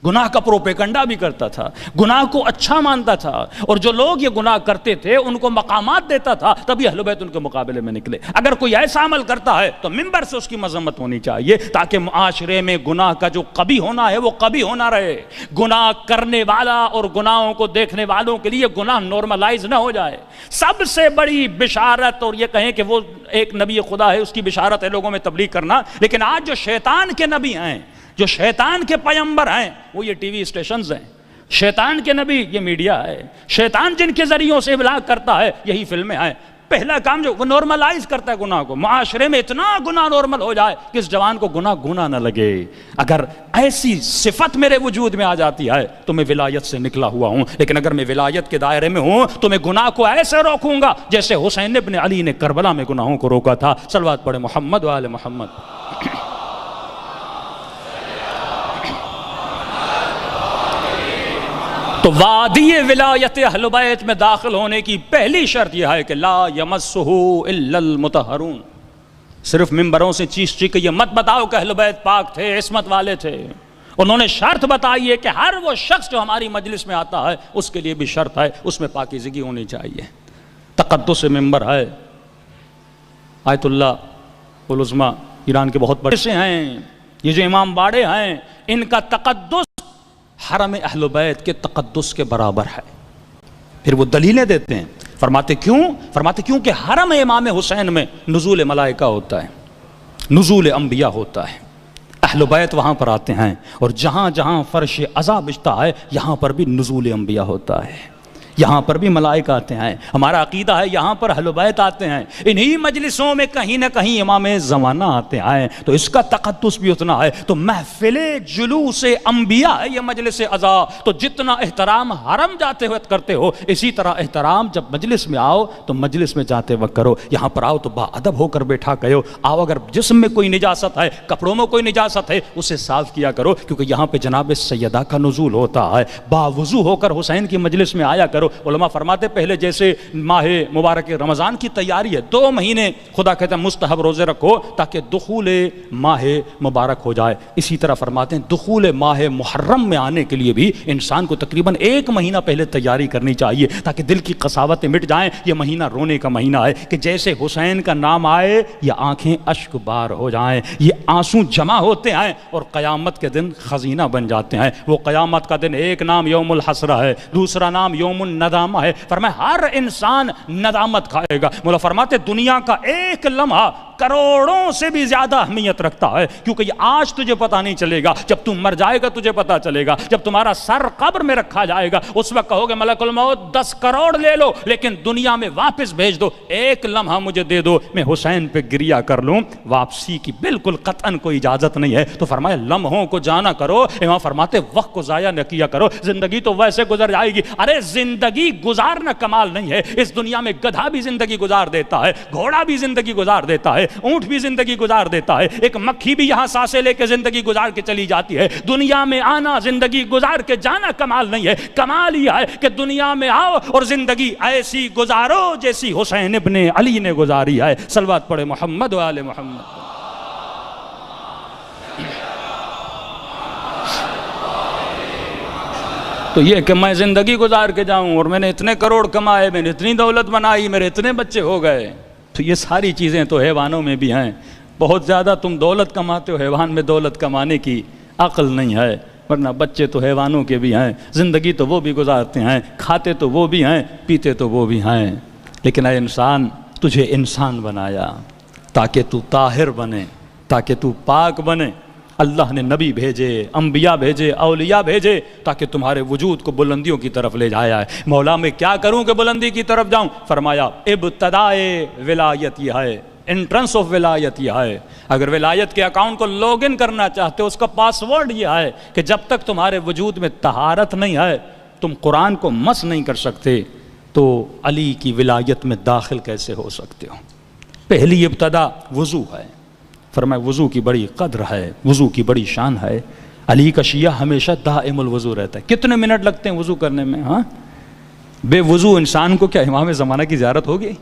گناہ کا پروپیگنڈا بھی کرتا تھا، گناہ کو اچھا مانتا تھا، اور جو لوگ یہ گناہ کرتے تھے ان کو مقامات دیتا تھا، تبھی اہل بیت ان کے مقابلے میں نکلے۔ اگر کوئی ایسا عمل کرتا ہے تو منبر سے اس کی مذمت ہونی چاہیے تاکہ معاشرے میں گناہ کا جو کبھی ہونا ہے وہ کبھی ہونا رہے، گناہ کرنے والا اور گناہوں کو دیکھنے والوں کے لیے گناہ نارملائز نہ ہو جائے۔ سب سے بڑی بشارت، اور یہ کہیں کہ وہ ایک نبی خدا ہے اس کی بشارت ہے لوگوں میں تبلیغ کرنا، لیکن آج جو شیطان کے نبی ہیں، جو شیطان کے پیغمبر ہیں، وہ یہ ٹی وی اسٹیشنز ہیں۔ شیطان کے نبی یہ میڈیا ہے، شیطان جن کے ذریعوں سے ابلاغ کرتا ہے یہی فلمیں ہیں۔ پہلا کام جو وہ نارملائز کرتا ہے گناہ کو، معاشرے میں اتنا گناہ نارمل ہو جائے کہ اس جوان کو گناہ نہ لگے۔ اگر ایسی صفت میرے وجود میں آ جاتی ہے تو میں ولایت سے نکلا ہوا ہوں، لیکن اگر میں ولایت کے دائرے میں ہوں تو میں گناہ کو ایسے روکوں گا جیسے حسین ابن علی نے کربلا میں گناہوں کو روکا تھا۔ صلوات پڑھے محمد و آل محمد۔ تو وادی ولایت اہل بیت میں داخل ہونے کی پہلی شرط یہ ہے کہ لا یمسہ الا المطہرون۔ صرف ممبروں سے چیخ چیخ کے یہ مت بتاؤ کہ اہل بیت پاک تھے، عصمت والے تھے۔ انہوں نے شرط بتائی ہے کہ ہر وہ شخص جو ہماری مجلس میں آتا ہے اس کے لیے بھی شرط ہے، اس میں پاکیزگی ہونی چاہیے۔ تقدس ممبر ہے۔ آیت اللہ العظمیٰ ایران کے بہت بڑے سے ہیں، یہ جو امام باڑے ہیں ان کا تقدس حرم اہل بیت کے تقدس کے برابر ہے۔ پھر وہ دلیلیں دیتے ہیں، فرماتے کیوں کہ حرم امام حسین میں نزول ملائکہ ہوتا ہے، نزول انبیاء ہوتا ہے، اہل بیت وہاں پر آتے ہیں، اور جہاں جہاں فرش عزا بچتا ہے یہاں پر بھی نزول انبیاء ہوتا ہے، یہاں پر بھی ملائکہ آتے ہیں۔ ہمارا عقیدہ ہے یہاں پر اہل بیت آتے ہیں، انہی مجلسوں میں کہیں نہ کہیں امام زمانہ آتے ہیں، تو اس کا تقدس بھی اتنا ہے۔ تو محفل جلوس انبیاء ہے یہ مجلس عزا، تو جتنا احترام حرم جاتے وقت کرتے ہو اسی طرح احترام جب مجلس میں آؤ تو مجلس میں جاتے وقت کرو۔ یہاں پر آؤ تو با ادب ہو کر بیٹھا کرو، آؤ اگر جسم میں کوئی نجاست ہے، کپڑوں میں کوئی نجاست ہے اسے صاف کیا کرو، کیونکہ یہاں پہ جناب سیدہ کا نزول ہوتا ہے۔ باوضو ہو کر حسین کی مجلس میں آیا کرو۔ علماء فرماتے پہلے جیسے ماہ مبارک رمضان کی تیاری ہے، 2 مہینے خدا کہتا ہے مستحب روزے رکھو تاکہ دخول ماہ مبارک ہو جائے، اسی طرح فرماتے ہیں دخول ماہ محرم میں آنے کے لیے بھی انسان کو تقریباً 1 مہینہ پہلے تیاری کرنی چاہیے تاکہ دل کی قساوتیں مٹ جائیں۔ یہ مہینہ رونے کا مہینہ ہے کہ جیسے حسین کا نام آئے یہ آنکھیں اشک بار ہو جائیں، یہ آنسو جمع ہوتے ہیں اور قیامت کے دن خزینہ بن جاتے ہیں۔ وہ قیامت کا دن ایک نام یوم الحسرہ ہے، دوسرا نام یوم الندامہ ہے۔ فرمایا ہر انسان ندامت کھائے گا۔ مولا فرماتے دنیا کا ایک لمحہ کروڑوں سے بھی زیادہ اہمیت رکھتا ہے، کیونکہ یہ آج تجھے پتا نہیں چلے گا، جب تم مر جائے گا تجھے پتا چلے گا۔ جب تمہارا سر قبر میں رکھا جائے گا اس وقت کہو گے ملک الموت 10 کروڑ لے لو لیکن دنیا میں واپس بھیج دو، ایک لمحہ مجھے دے دو میں حسین پہ گریہ کر لوں۔ واپسی کی بالکل قطعاً کوئی اجازت نہیں ہے۔ تو فرمایا لمحوں کو جانا کرو۔ امام فرماتے وقت کو ضائع نہ کیا کرو، زندگی تو ویسے گزر جائے گی۔ ارے زندگی گزارنا کمال نہیں ہے، اس دنیا میں گدھا بھی زندگی گزار دیتا ہے، گھوڑا بھی زندگی گزار دیتا ہے، اونٹ بھی زندگی گزار دیتا ہے، ایک مکھی بھی یہاں سانسیں لے کے زندگی گزار کے چلی جاتی ہے۔ دنیا میں آنا زندگی گزار کے جانا کمال نہیں ہے، کمال یہ ہے کہ دنیا میں آؤ اور زندگی ایسی گزارو جیسی حسین ابن علی نے گزاری ہے۔ صلوات پڑھے محمد و آل محمد۔ تو یہ کہ میں زندگی گزار کے جاؤں اور میں نے اتنے کروڑ کمائے، میں نے اتنی دولت بنائی، میرے اتنے بچے ہو گئے، تو یہ ساری چیزیں تو حیوانوں میں بھی ہیں۔ بہت زیادہ تم دولت کماتے ہو، حیوان میں دولت کمانے کی عقل نہیں ہے، ورنہ بچے تو حیوانوں کے بھی ہیں، زندگی تو وہ بھی گزارتے ہیں، کھاتے تو وہ بھی ہیں، پیتے تو وہ بھی ہیں۔ لیکن اے انسان تجھے انسان بنایا تاکہ تو طاہر بنے، تاکہ تو پاک بنے۔ اللہ نے نبی بھیجے، انبیاء بھیجے، اولیاء بھیجے تاکہ تمہارے وجود کو بلندیوں کی طرف لے جایا ہے۔ مولا میں کیا کروں کہ بلندی کی طرف جاؤں؟ فرمایا ابتدائے ولایت یہ ہے، انٹرنس آف ولایت یہ ہے۔ اگر ولایت کے اکاؤنٹ کو لاگ ان کرنا چاہتے ہو، اس کا پاس ورڈ یہ ہے کہ جب تک تمہارے وجود میں طہارت نہیں ہے، تم قرآن کو مس نہیں کر سکتے، تو علی کی ولایت میں داخل کیسے ہو سکتے ہو؟ پہلی ابتدا وضو ہے۔ فرمایا وضو کی بڑی قدر ہے، وضو کی بڑی شان ہے۔ علی کا شیعہ ہمیشہ دائم الوضو رہتا ہے۔ کتنے منٹ لگتے ہیں وضو کرنے میں؟ ہاں، بے وضو انسان کو کیا امام زمانہ کی زیارت ہوگی؟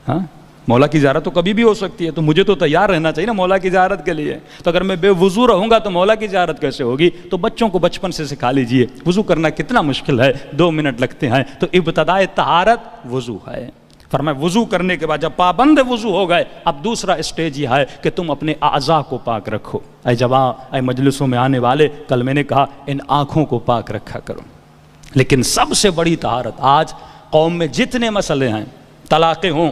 ہاں، مولا کی زیارت تو کبھی بھی ہو سکتی ہے، تو مجھے تو تیار رہنا چاہیے نا مولا کی زیارت کے لیے۔ تو اگر میں بے وضو رہوں گا تو مولا کی زیارت کیسے ہوگی؟ تو بچوں کو بچپن سے سکھا لیجئے وضو کرنا کتنا مشکل ہے، 2 منٹ لگتے ہیں۔ تو ابتدائے طہارت وضو ہے۔ فرمایا وضو کرنے کے بعد جب پابند وضو ہو گئے، اب دوسرا اسٹیج یہ ہے کہ تم اپنے اعضاء کو پاک رکھو۔ اے جوان، اے مجلسوں میں آنے والے، کل میں نے کہا ان آنکھوں کو پاک رکھا کرو۔ لیکن سب سے بڑی طہارت آج قوم میں جتنے مسئلے ہیں، طلاقیں ہوں،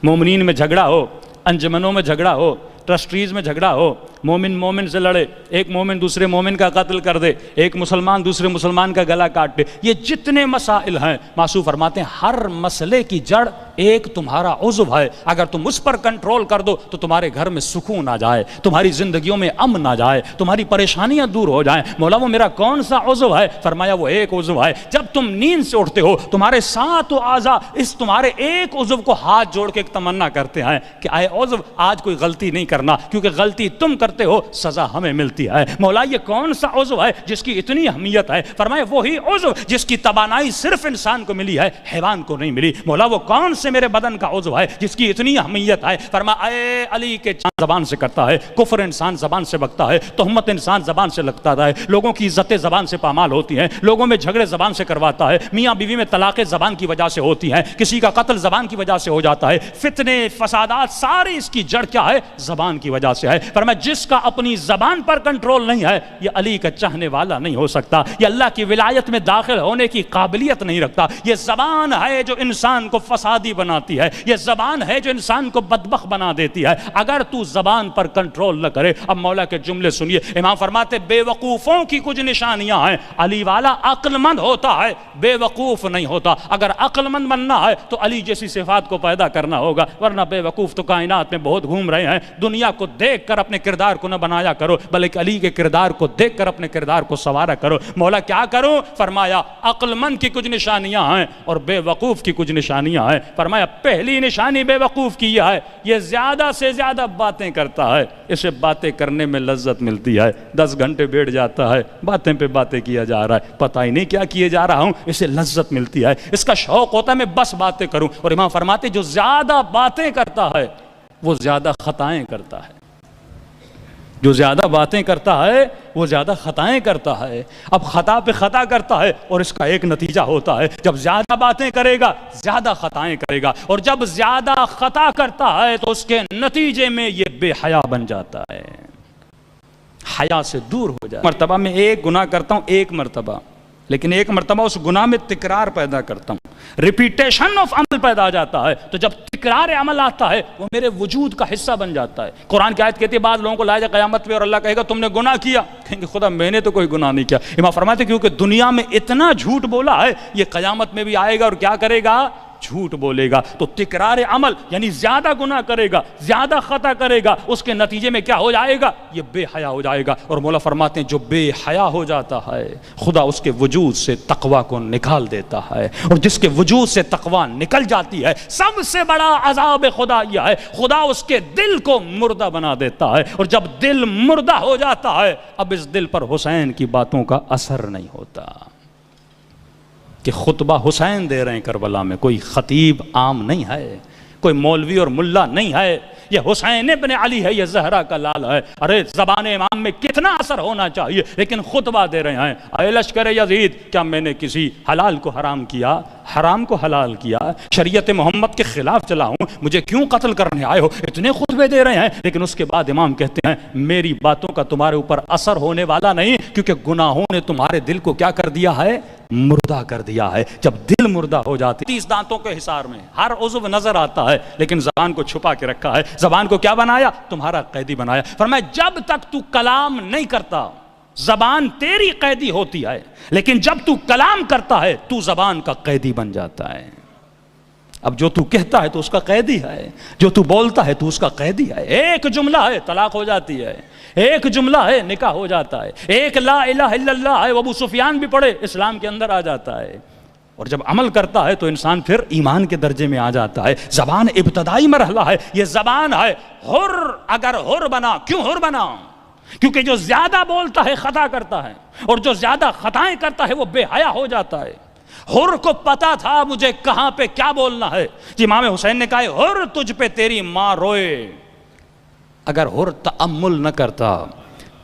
مومنین میں جھگڑا ہو، انجمنوں میں جھگڑا ہو، ٹرسٹریز میں جھگڑا ہو، مومن سے لڑے، ایک مومن دوسرے مومن کا قتل کر دے، ایک مسلمان دوسرے مسلمان کا گلا کاٹ دے، یہ جتنے مسائل ہیں، معصوم فرماتے ہیں ہر مسئلے کی جڑ ایک تمہارا عضو ہے۔ اگر تم اس پر کنٹرول کر دو تو تمہارے گھر میں سکون آ جائے، تمہاری زندگیوں میں امن آ جائے، تمہاری پریشانیاں دور ہو جائیں۔ مولا وہ میرا کون سا عضو ہے؟ فرمایا وہ ایک عضو ہے۔ جب تم نیند سے اٹھتے ہو، تمہارے 7 اعضاء اس تمہارے ایک عضو کو ہاتھ جوڑ کے ایک تمنا کرتے ہیں کہ اے عضو آج کوئی غلطی نہیں کرنا، کیونکہ غلطی تم کرتے ہو سزا ہمیں ملتی ہے۔ مولا یہ کون سا عضو ہے جس کی اتنی اہمیت ہے؟ فرمایا وہی عضو جس کی توانائی صرف انسان کو ملی ہے، حیوان کو نہیں ملی۔ مولا وہ کون سے میرے بدن کا عضو ہے جس کی اتنی اہمیت ہے؟ فرمایا اے علی کے چاند زبان سے کرتا ہے، کفر انسان زبان سے بکتا ہے، تہمت انسان زبان سے لگتا ہے، لوگوں کی عزتیں زبان سے پامال ہوتی ہیں، لوگوں میں جھگڑے زبان سے کرواتا ہے، میاں بیوی میں طلاقیں زبان کی وجہ سے ہوتی ہیں، کسی کا قتل زبان کی وجہ سے ہو جاتا ہے، فتنے فسادات ساری اس کی جڑ کیا ہے؟ زبان کی وجہ سے ہے۔ فرمایا جس کا اپنی زبان پر کنٹرول نہیں ہے، یہ علی کا چاہنے والا نہیں ہو سکتا، یہ اللہ کی ولایت میں داخل ہونے کی قابلیت نہیں رکھتا۔ یہ زبان ہے جو انسان کو فسادی بناتی ہے، یہ زبان ہے جو انسان کو بدبخت بنا دیتی ہے۔ اگر تو زبان پر کنٹرول نہ کرے، اب مولا کے جملے سنیے، امام فرماتے بے وقوفوں کی کچھ نشانیاں ہیں، علی والا عقل مند ہوتا ہے، بے وقوف نہیں ہوتا۔ اگر عقل مند بننا ہے تو علی جیسی صفات کو پیدا کرنا ہوگا، ورنہ بے وقوف تو کائنات میں بہت گھوم رہے ہیں۔ دنیا کو دیکھ کر اپنے کردار کو نہ بنایا کرو، بلکہ علی کے کردار کو دیکھ کر اپنے کردار کو سنوارا کرو۔ مولا کیا کروں؟ فرمایا عقل مند کی کچھ نشانیاں ہیں اور بے وقوف کی کچھ نشانیاں ہیں۔ فرمایا پہلی نشانی بے وقوف کی یہ ہے، یہ زیادہ سے زیادہ باتیں کرتا ہے، اسے باتیں کرنے میں لذت ملتی ہے، 10 گھنٹے بیٹھ جاتا ہے، باتیں پہ باتیں کیا جا رہا ہے، پتہ ہی نہیں کیا کیے جا رہا ہوں، اسے لذت ملتی ہے، اس کا شوق ہوتا ہے میں بس باتیں کروں۔ اور امام فرماتے جو زیادہ باتیں کرتا ہے وہ زیادہ خطائیں کرتا ہے، جو زیادہ باتیں کرتا ہے وہ زیادہ خطائیں کرتا ہے۔ اب خطا پہ خطا کرتا ہے اور اس کا ایک نتیجہ ہوتا ہے، جب زیادہ باتیں کرے گا زیادہ خطائیں کرے گا، اور جب زیادہ خطا کرتا ہے تو اس کے نتیجے میں یہ بے حیا بن جاتا ہے، حیا سے دور ہو جاتا ہے۔ مرتبہ میں ایک گناہ کرتا ہوں، ایک مرتبہ، لیکن ایک مرتبہ اس گناہ میں تکرار پیدا کرتا ہوں، ریپیٹیشن آف عمل پیدا آ جاتا ہے، تو جب تکرار عمل آتا ہے وہ میرے وجود کا حصہ بن جاتا ہے۔ قرآن کی آیت کہتی ہے بعض لوگوں کو لایا جائے قیامت پہ اور اللہ کہے گا تم نے گناہ کیا، کہیں گے خدا میں نے تو کوئی گناہ نہیں کیا۔ امام فرماتے کیونکہ دنیا میں اتنا جھوٹ بولا ہے، یہ قیامت میں بھی آئے گا اور کیا کرے گا؟ جھوٹ بولے گا۔ تو تکرار عمل یعنی زیادہ گناہ کرے گا، زیادہ خطا کرے گا، اس کے نتیجے میں کیا ہو جائے گا؟ یہ بے حیا ہو جائے گا۔ اور مولا فرماتے ہیں جو بے حیا ہو جاتا ہے خدا اس کے وجود سے تقوی کو نکال دیتا ہے، اور جس کے وجود سے تقوی نکل جاتی ہے سب سے بڑا عذاب خدا یہ ہے، خدا اس کے دل کو مردہ بنا دیتا ہے، اور جب دل مردہ ہو جاتا ہے اب اس دل پر حسین کی باتوں کا اثر نہیں ہوتا، کہ خطبہ حسین دے رہے ہیں کربلا میں، کوئی خطیب عام نہیں ہے، کوئی مولوی اور ملا نہیں ہے، یہ حسین ابن علی ہے، یہ زہرا کا لال ہے۔ ارے زبان امام میں کتنا اثر ہونا چاہیے، لیکن خطبہ دے رہے ہیں اے لشکر یزید کیا میں نے کسی حلال کو حرام کیا حرام کو حلال کیا، شریعت محمد کے خلاف چلا ہوں، مجھے کیوں قتل کرنے آئے ہو، اتنے خطبے دے رہے ہیں، لیکن اس کے بعد امام کہتے ہیں میری باتوں کا تمہارے اوپر اثر ہونے والا نہیں، کیونکہ گناہوں نے تمہارے دل کو کیا کر دیا ہے، مردہ کر دیا ہے۔ جب دل مردہ ہو جاتی، 30 دانتوں کے حصار میں ہر عضو نظر آتا ہے، لیکن زبان کو چھپا کے رکھا ہے۔ زبان کو کیا بنایا؟ تمہارا قیدی بنایا۔ فرمایا جب تک تو کلام نہیں کرتا زبان تیری قیدی ہوتی ہے، لیکن جب تو کلام کرتا ہے تو زبان کا قیدی بن جاتا ہے۔ اب جو تو کہتا ہے تو اس کا قیدی ہے، جو تو بولتا ہے تو اس کا قیدی ہے۔ ایک جملہ ہے طلاق ہو جاتی ہے، ایک جملہ ہے نکاح ہو جاتا ہے، ایک لا الہ الا اللہ ہے، وہ ابو سفیان بھی پڑھے اسلام کے اندر آ جاتا ہے، اور جب عمل کرتا ہے تو انسان پھر ایمان کے درجے میں آ جاتا ہے۔ زبان ابتدائی مرحلہ ہے، یہ زبان ہے حر۔ اگر حر بنا، کیوں حر بنا؟ کیونکہ جو زیادہ بولتا ہے خطا کرتا ہے، اور جو زیادہ خطائیں کرتا ہے وہ بے حیا ہو جاتا ہے۔ حر کو پتا تھا مجھے کہاں پہ کیا بولنا ہے۔ امام حسین نے کہا حر تجھ پہ تیری ماں روئے۔ اگر حر تأمل نہ کرتا،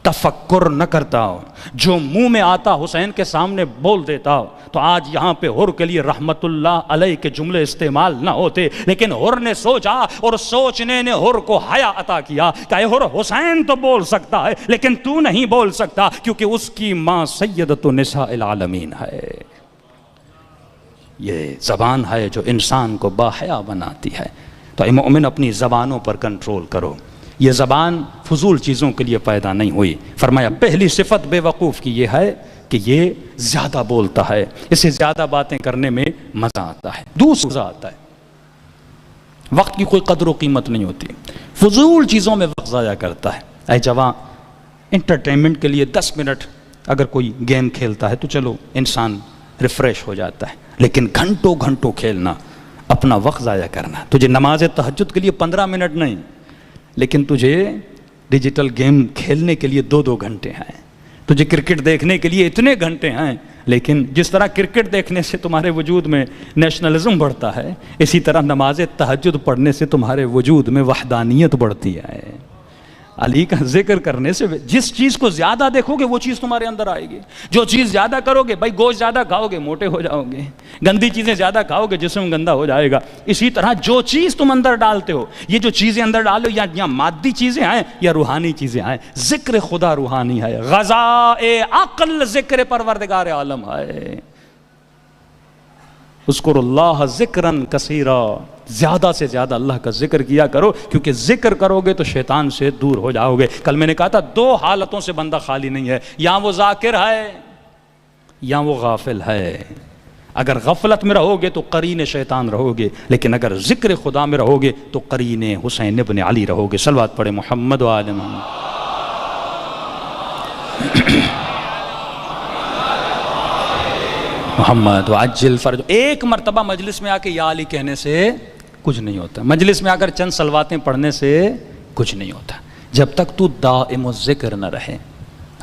تفکر نہ کرتا، جو منہ میں آتا حسین کے سامنے بول دیتا، تو آج یہاں پہ حر کے لیے رحمت اللہ علیہ کے جملے استعمال نہ ہوتے۔ لیکن حر نے سوچا، اور سوچنے نے حر کو حیا عطا کیا کہ اے حر، حسین تو بول سکتا ہے لیکن تو نہیں بول سکتا، کیونکہ اس کی ماں سیدۃ نساء العالمین ہے۔ یہ زبان ہے جو انسان کو باحیا بناتی ہے۔ تو اے مومن اپنی زبانوں پر کنٹرول کرو۔ یہ زبان فضول چیزوں کے لیے پیدا نہیں ہوئی۔ فرمایا پہلی صفت بے وقوف کی یہ ہے کہ یہ زیادہ بولتا ہے، اسے زیادہ باتیں کرنے میں مزہ آتا ہے، دوسرا آتا ہے، وقت کی کوئی قدر و قیمت نہیں ہوتی، فضول چیزوں میں وقت ضائع کرتا ہے۔ اے جوان، انٹرٹینمنٹ کے لیے 10 منٹ اگر کوئی گیم کھیلتا ہے تو چلو انسان ریفریش ہو جاتا ہے، لیکن گھنٹوں گھنٹوں کھیلنا، اپنا وقت ضائع کرنا، تجھے نماز تہجد کے لیے 15 منٹ نہیں، لیکن تجھے ڈیجیٹل گیم کھیلنے کے لیے 2 گھنٹے ہیں، تجھے کرکٹ دیکھنے کے لیے اتنے گھنٹے ہیں، لیکن جس طرح کرکٹ دیکھنے سے تمہارے وجود میں نیشنلزم بڑھتا ہے، اسی طرح نماز تہجد پڑھنے سے تمہارے وجود میں وحدانیت بڑھتی ہے۔ علی کا ذکر کرنے سے جس چیز کو زیادہ دیکھو گے وہ چیز تمہارے اندر آئے گی۔ جو چیز زیادہ کرو گے، بھائی گوشت زیادہ کھاؤ گے موٹے ہو جاؤ گے، گندی چیزیں زیادہ کھاؤ گے جسم گندا ہو جائے گا۔ اسی طرح جو چیز تم اندر ڈالتے ہو، یہ جو چیزیں اندر ڈالو، یا مادی چیزیں ہیں یا روحانی چیزیں ہیں، ذکر خدا روحانی ہے، غذائے عقل ذکر پروردگار عالم ہے۔ اذکر اللہ ذکرن کثیرا، زیادہ سے زیادہ اللہ کا ذکر کیا کرو، کیونکہ ذکر کرو گے تو شیطان سے دور ہو جاؤ گے۔ کل میں نے کہا تھا 2 حالتوں سے بندہ خالی نہیں ہے، یا وہ ذاکر ہے یا وہ غافل ہے۔ اگر غفلت میں رہو گے تو قرین شیطان رہو گے، لیکن اگر ذکر خدا میں رہو گے تو قرین حسین ابن علی رہو گے۔ صلوات پڑھے محمد و آل محمد۔ محمد وعجل فرج۔ ایک مرتبہ مجلس میں آ کے یا علی کہنے سے کچھ نہیں ہوتا، مجلس میں آ کر چند صلواتیں پڑھنے سے کچھ نہیں ہوتا، جب تک تو دائم الذکر نہ رہے۔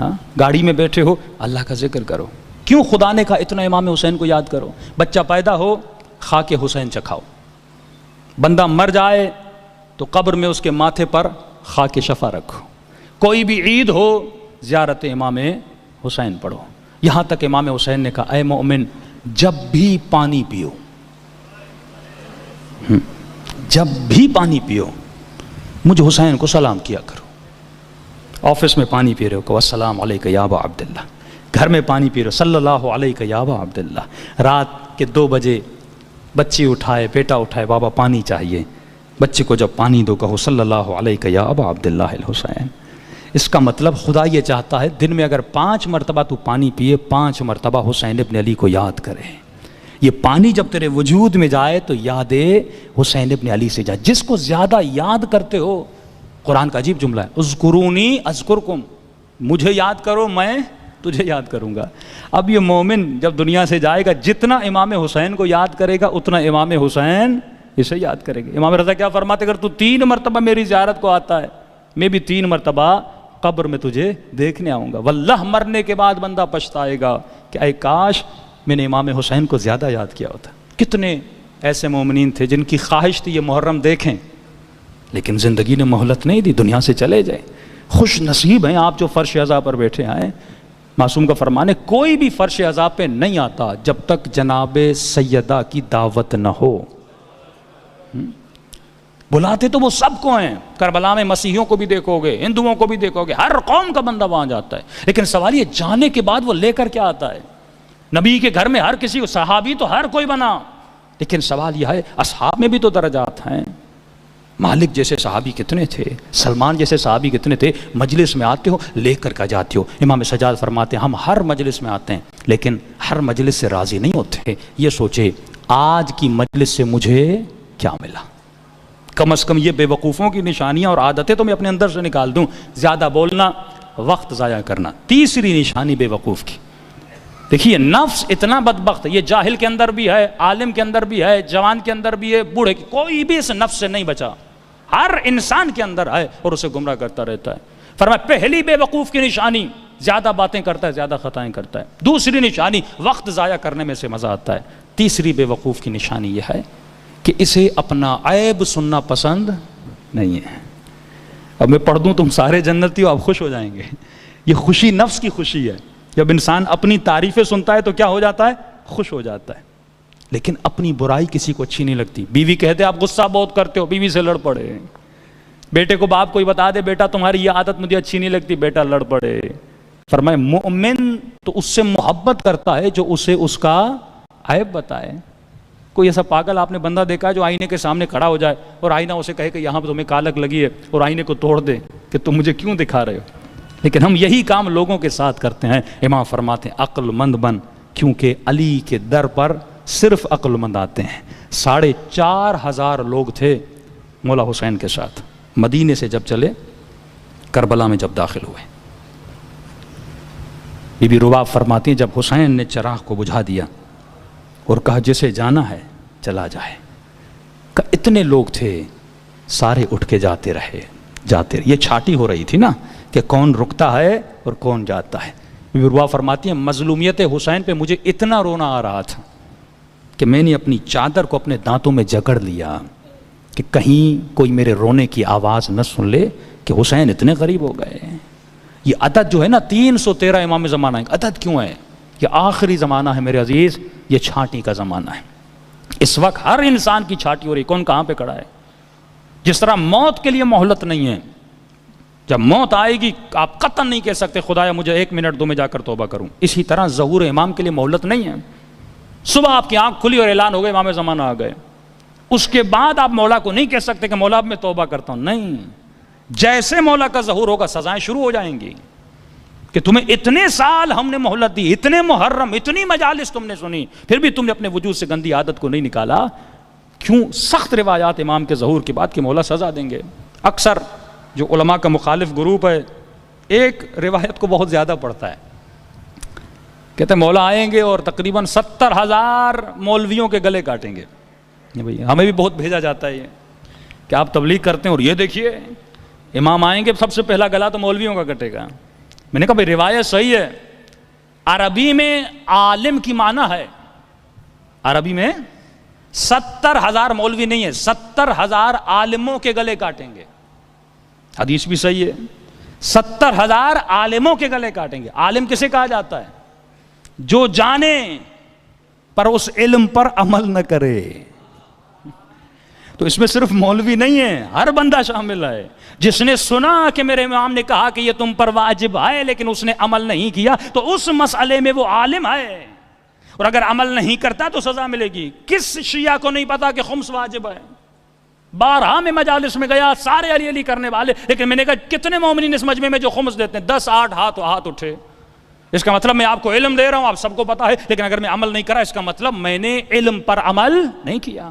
ہاں، گاڑی میں بیٹھے ہو اللہ کا ذکر کرو۔ کیوں خدا نے کہا اتنا امام حسین کو یاد کرو؟ بچہ پیدا ہو خاک حسین چکھاؤ، بندہ مر جائے تو قبر میں اس کے ماتھے پر خاک شفا رکھو، کوئی بھی عید ہو زیارت امام حسین پڑھو۔ یہاں تک امام حسین نے کہا اے مومن، جب بھی پانی پیو، جب بھی پانی پیو مجھے حسین کو سلام کیا کرو۔ آفس میں پانی پی رہے ہو کہ السلام علیکہ یا ابا عبداللہ، گھر میں پانی پی رہے ہو صلی اللہ علیکہ یا ابا عبداللہ، رات کے 2 بجے بچی اٹھائے، بیٹا اٹھائے، بابا پانی چاہیے، بچے کو جب پانی دو کہو صلی اللہ علیکہ یا ابا عبداللہ الحسین۔ اس کا مطلب خدا یہ چاہتا ہے دن میں اگر 5 مرتبہ تو پانی پیے، 5 مرتبہ حسین ابن علی کو یاد کرے۔ یہ پانی جب تیرے وجود میں جائے تو یاد حسین ابن علی سے جائے۔ جس کو زیادہ یاد کرتے ہو، قرآن کا عجیب جملہ ہے، اذکرونی اذکرکم، مجھے یاد کرو میں تجھے یاد کروں گا۔ اب یہ مومن جب دنیا سے جائے گا، جتنا امام حسین کو یاد کرے گا اتنا امام حسین اسے یاد کرے گا۔ امام رضا کیا فرماتے، اگر تو 3 مرتبہ میری زیارت کو آتا ہے، میں بھی 3 مرتبہ قبر میں تجھے دیکھنے آؤں گا۔ واللہ مرنے کے بعد بندہ پچھتائے گا کہ اے کاش میں نے امام حسین کو زیادہ یاد کیا ہوتا۔ کتنے ایسے مومنین تھے جن کی خواہش تھی یہ محرم دیکھیں، لیکن زندگی نے مہلت نہیں دی، دنیا سے چلے جائیں۔ خوش نصیب ہیں آپ جو فرش عزا پر بیٹھے ہیں، معصوم کا فرمان ہے کوئی بھی فرش عذاب پہ نہیں آتا جب تک جناب سیدہ کی دعوت نہ ہو. بلاتے تو وہ سب کو ہیں. کربلا میں مسیحیوں کو بھی دیکھو گے, ہندوؤں کو بھی دیکھو گے, ہر قوم کا بندہ وہاں جاتا ہے. لیکن سوال یہ جانے کے بعد وہ لے کر کیا آتا ہے؟ نبی کے گھر میں ہر کسی کو, صحابی تو ہر کوئی بنا, لیکن سوال یہ ہے اصحاب میں بھی تو درجات ہیں. مالک جیسے صحابی کتنے تھے, سلمان جیسے صحابی کتنے تھے. مجلس میں آتے ہو لے کر کا جاتے ہو. امام سجاد فرماتے ہیں ہم ہر مجلس میں آتے ہیں لیکن ہر مجلس سے راضی نہیں ہوتے. یہ سوچے آج کی مجلس سے مجھے کیا ملا. کم از کم یہ بے وقوفوں کی نشانیاں اور عادتیں تو میں اپنے اندر سے نکال دوں. زیادہ بولنا, وقت ضائع کرنا. تیسری نشانی بے وقوف کی, دیکھیے نفس اتنا بدبخت, یہ جاہل کے اندر بھی ہے, عالم کے اندر بھی ہے, جوان کے اندر بھی ہے, بوڑھے کی, کوئی بھی اس نفس سے نہیں بچا. ہر انسان کے اندر ہے اور اسے گمراہ کرتا رہتا ہے. فرمایا پہلی بے وقوف کی نشانی زیادہ باتیں کرتا ہے, زیادہ خطائیں کرتا ہے. دوسری نشانی وقت ضائع کرنے میں سے مزہ آتا ہے. تیسری بے وقوف کی نشانی یہ ہے کہ اسے اپنا عیب سننا پسند نہیں ہے. اب میں پڑھ دوں تم سارے جنتی ہو, آپ خوش ہو جائیں گے. یہ خوشی نفس کی خوشی ہے. جب انسان اپنی تعریفیں سنتا ہے تو کیا ہو جاتا ہے؟ خوش ہو جاتا ہے. لیکن اپنی برائی کسی کو اچھی نہیں لگتی. بیوی کہتے آپ غصہ بہت کرتے ہو, بیوی سے لڑ پڑے. بیٹے کو باپ کوئی بتا دے بیٹا تمہاری یہ عادت مجھے اچھی نہیں لگتی, بیٹا لڑ پڑے. فرمائے مومن تو اس سے محبت کرتا ہے جو اسے اس کا عیب بتائے. کوئی ایسا پاگل آپ نے بندہ دیکھا ہے جو آئینے کے سامنے کھڑا ہو جائے اور آئینہ اسے کہے کہ یہاں پہ تمہیں کالک لگی ہے, اور آئینے کو توڑ دے کہ تم مجھے کیوں دکھا رہے ہو. لیکن ہم یہی کام لوگوں کے ساتھ کرتے ہیں. امام فرماتے ہیں عقل مند بن, کیونکہ علی کے در پر صرف عقل مند آتے ہیں. 4,500 لوگ تھے مولا حسین کے ساتھ مدینے سے جب چلے, کربلا میں جب داخل ہوئے. بی بی رباب فرماتی ہیں جب حسین نے چراغ کو بجھا دیا اور کہا جسے جانا ہے چلا جائے, کہ اتنے لوگ تھے سارے اٹھ کے جاتے رہے. یہ چھاٹی ہو رہی تھی نا کہ کون رکتا ہے اور کون جاتا ہے. بی بی رباب فرماتی ہیں مظلومیت حسین پہ مجھے اتنا رونا آ رہا تھا کہ میں نے اپنی چادر کو اپنے دانتوں میں جکڑ لیا کہ کہیں کوئی میرے رونے کی آواز نہ سن لے کہ حسین اتنے قریب ہو گئے. یہ عدد جو ہے نا 313 امام زمانہ ہے, عدد کیوں ہے؟ یہ آخری زمانہ ہے میرے عزیز, یہ چھانٹی کا زمانہ ہے. اس وقت ہر انسان کی چھانٹی ہو رہی, کون کہاں پہ کھڑا ہے. جس طرح موت کے لیے مہلت نہیں ہے, جب موت آئے گی آپ قطعاً نہیں کہہ سکتے خدایا مجھے 1 منٹ دو میں جا کر توبہ کروں. اسی طرح ظہور امام کے لیے مہلت نہیں ہے. صبح آپ کی آنکھ کھلی اور اعلان ہو گئے امام زمانہ آ گئے, اس کے بعد آپ مولا کو نہیں کہہ سکتے کہ مولا اب میں توبہ کرتا ہوں. نہیں, جیسے مولا کا ظہور ہوگا سزائیں شروع ہو جائیں گی کہ تمہیں اتنے سال ہم نے مہلت دی, اتنے محرم, اتنی مجالس تم نے سنی, پھر بھی تم نے اپنے وجود سے گندی عادت کو نہیں نکالا. کیوں؟ سخت روایات امام کے ظہور کے بعد کہ مولا سزا دیں گے. اکثر جو علماء کا مخالف گروپ ہے ایک روایت کو بہت زیادہ پڑھتا ہے, کہتے ہیں مولا آئیں گے اور تقریباً 70,000 مولویوں کے گلے کاٹیں گے. بھائی ہمیں بھی بہت بھیجا جاتا ہے یہ کہ آپ تبلیغ کرتے ہیں اور یہ دیکھیے امام آئیں گے سب سے پہلا گلا تو مولویوں کا کٹے گا. میں نے کہا بھائی روایت صحیح ہے. عربی میں عالم کی معنی ہے, عربی میں 70,000 مولوی نہیں ہے, 70,000 عالموں کے گلے کاٹیں گے. حدیث بھی صحیح ہے, 70,000 عالموں کے گلے کاٹیں گے. عالم کسے کہا جاتا ہے؟ جو جانے پر اس علم پر عمل نہ کرے. تو اس میں صرف مولوی نہیں ہے, ہر بندہ شامل ہے. جس نے سنا کہ میرے امام نے کہا کہ یہ تم پر واجب ہے لیکن اس نے عمل نہیں کیا تو اس مسئلے میں وہ عالم ہے, اور اگر عمل نہیں کرتا تو سزا ملے گی. کس شیعہ کو نہیں پتا کہ خمس واجب ہے؟ بارہا میں مجالس میں گیا, سارے علی علی کرنے والے, لیکن میں نے کہا کتنے مومنین اس مجمع میں جو خمس دیتے ہیں؟ 10 8 ہاتھ اٹھے. اس کا مطلب میں آپ کو علم دے رہا ہوں, آپ سب کو پتا ہے, لیکن اگر میں عمل نہیں کرا اس کا مطلب میں نے علم پر عمل نہیں کیا.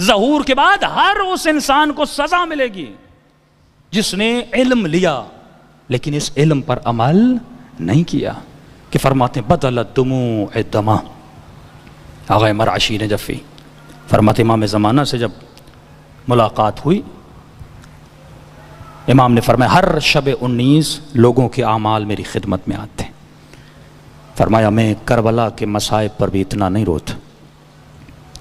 ظہور کے بعد ہر اس انسان کو سزا ملے گی جس نے علم لیا لیکن اس علم پر عمل نہیں کیا. کہ فرماتے ہیں بدلت دموع دما. آغا مرعشی نجفی فرماتے امام زمانہ سے جب ملاقات ہوئی, امام نے فرمایا ہر شب 19 لوگوں کے اعمال میری خدمت میں آتے ہیں. فرمایا میں کربلا کے مصائب پر بھی اتنا نہیں روتا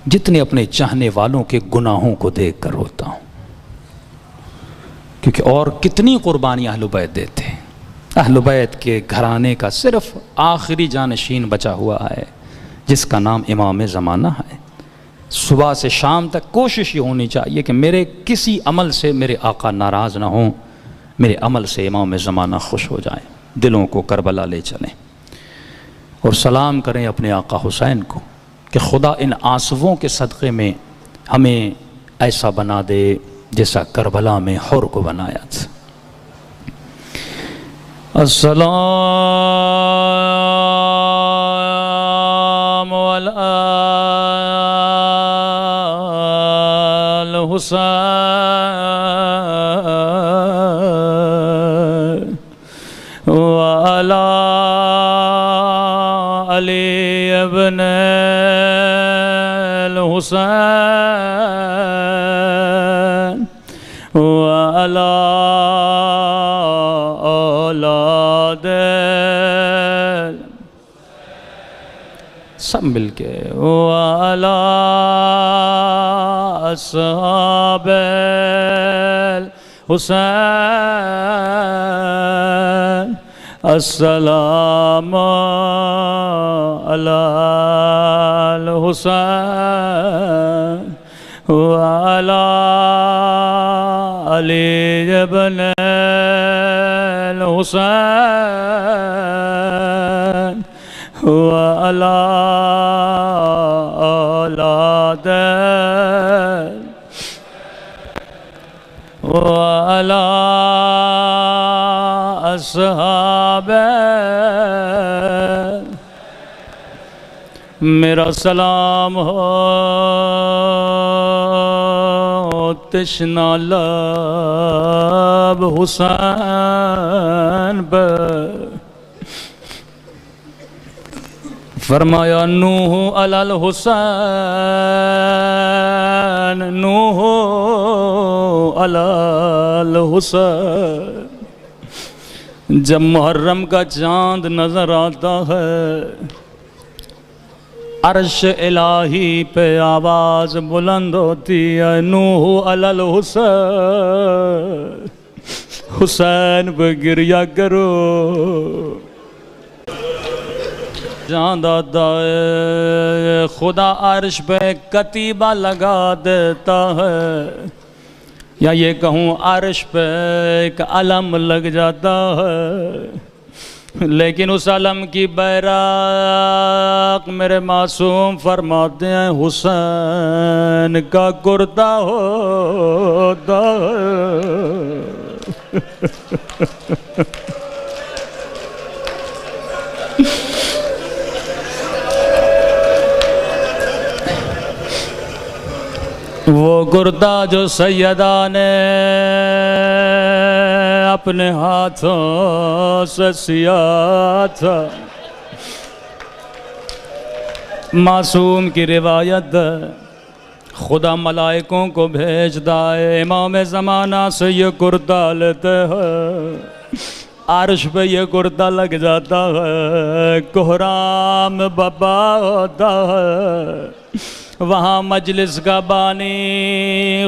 جتنے اپنے چاہنے والوں کے گناہوں کو دیکھ کر روتا ہوں. کیونکہ اور کتنی قربانی اہل بیت دیتے ہیں. اہل بیت کے گھرانے کا صرف آخری جانشین بچا ہوا ہے جس کا نام امام زمانہ ہے۔ صبح سے شام تک کوشش یہ ہونی چاہیے کہ میرے کسی عمل سے میرے آقا ناراض نہ ہوں، میرے عمل سے امام زمانہ خوش ہو جائیں، دلوں کو کربلا لے چلیں اور سلام کریں اپنے آقا حسین کو کہ خدا ان آنسوؤں کے صدقے میں ہمیں ایسا بنا دے جیسا کربلا میں حور کو بنایا تھا۔ السلام علی الحسین وعلی علی ابن الحسین وعلی اولاد سب مل کے وعلی اصحاب الحسین السلام علی الحسین وعلی علی ابن الحسین وعلی اولاد وعلی اصحاب میرا سلام ہو تشنا لب حسین پر فرمایا نوح علی الحسین نوح علی الحسین جب محرم کا چاند نظر آتا ہے عرش الہی پہ آواز بلند ہوتی ہے نوح علی الحسین حسین پہ گریہ کرو چاند آتا ہے خدا عرش پہ کتیبہ لگا دیتا ہے یا یہ کہوں عرش پہ ایک علم لگ جاتا ہے لیکن اس علم کی بیراق میرے معصوم فرماتے ہیں حسین کا کرتا ہوتا ہے وہ کرتا جو سیدہ نے اپنے ہاتھوں سے سیا تھا معصوم کی روایت خدا ملائکوں کو بھیجتا ہے امام زمانہ سے یہ کرتا لیتے ہیں عرش پہ یہ کرتا لگ جاتا ہے کوہرام بابا ہوتا ہے وہاں مجلس کا بانی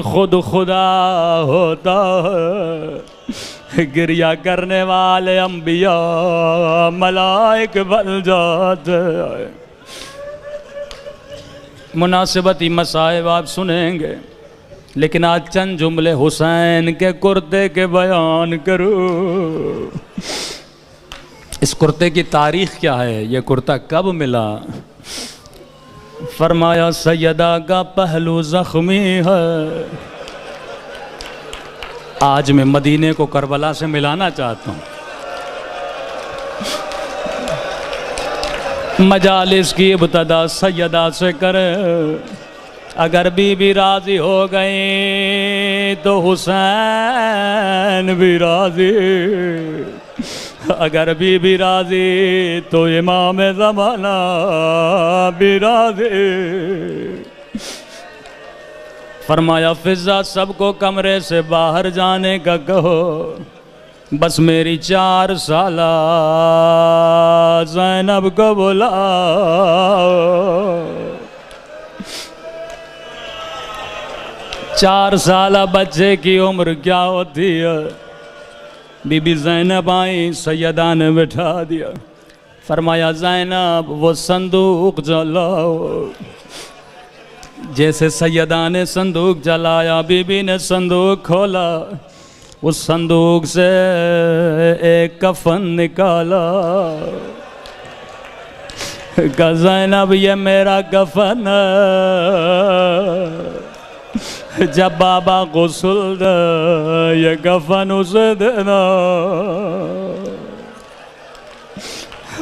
خود خدا ہوتا ہے گریہ کرنے والے انبیاء ملائک بن جاتے ہیں مناسبتی مصائب آپ سنیں گے لیکن آج چند جملے حسین کے کرتے کے بیان کرو اس کرتے کی تاریخ کیا ہے یہ کرتا کب ملا فرمایا سیدہ کا پہلو زخمی ہے آج میں مدینے کو کربلا سے ملانا چاہتا ہوں مجالس کی ابتدا سیدہ سے کرے اگر بی بی راضی ہو گئی تو حسین بھی راضی اگر بی بی راضی تو امام زمانہ بھی راضی فرمایا فضا سب کو کمرے سے باہر جانے کا کہو بس میری 4 سالہ زینب کو بلاؤ 4 سالہ بچے کی عمر کیا ہوتی ہے بی بی زینب آئی، سیدہ نے بٹھا دیا، فرمایا زینب وہ صندوق جلاؤ۔ جیسے سیدہ نے صندوق جلایا، بی بی نے صندوق کھولا، اس صندوق سے ایک کفن نکالا، کہا زینب یہ میرا کفن ہے، جب بابا غسل دے یہ کفن اسے دینا۔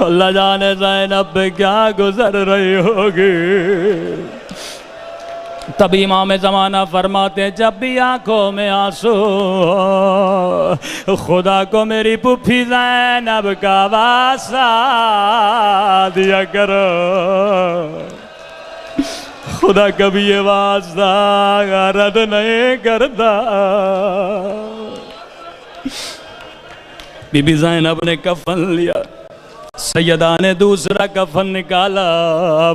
اللہ جانے زینب پہ کیا گزر رہی ہوگی۔ تبھی امام زمانہ فرماتے ہیں جب بھی آنکھوں میں آنسو خدا کو میری پھوپھی زینب کا واسطہ دیا کرو، خدا کبھی یہ واسطہ رد نہیں کرتا۔ بی بی زینب نے کفن لیا، سیدہ نے دوسرا کفن نکالا،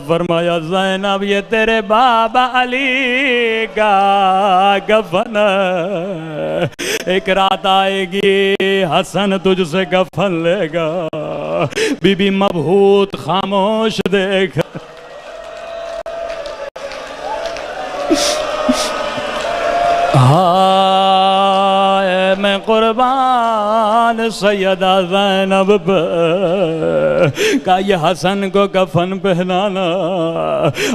فرمایا زینب یہ تیرے بابا علی کا کفن ہے، ایک رات آئے گی حسن تجھ سے کفن لے گا۔ بی بی مبہوت خاموش دیکھ، ہائے میں قربان سیدہ زینب پہ، کہا یہ حسن کو کفن پہنانا۔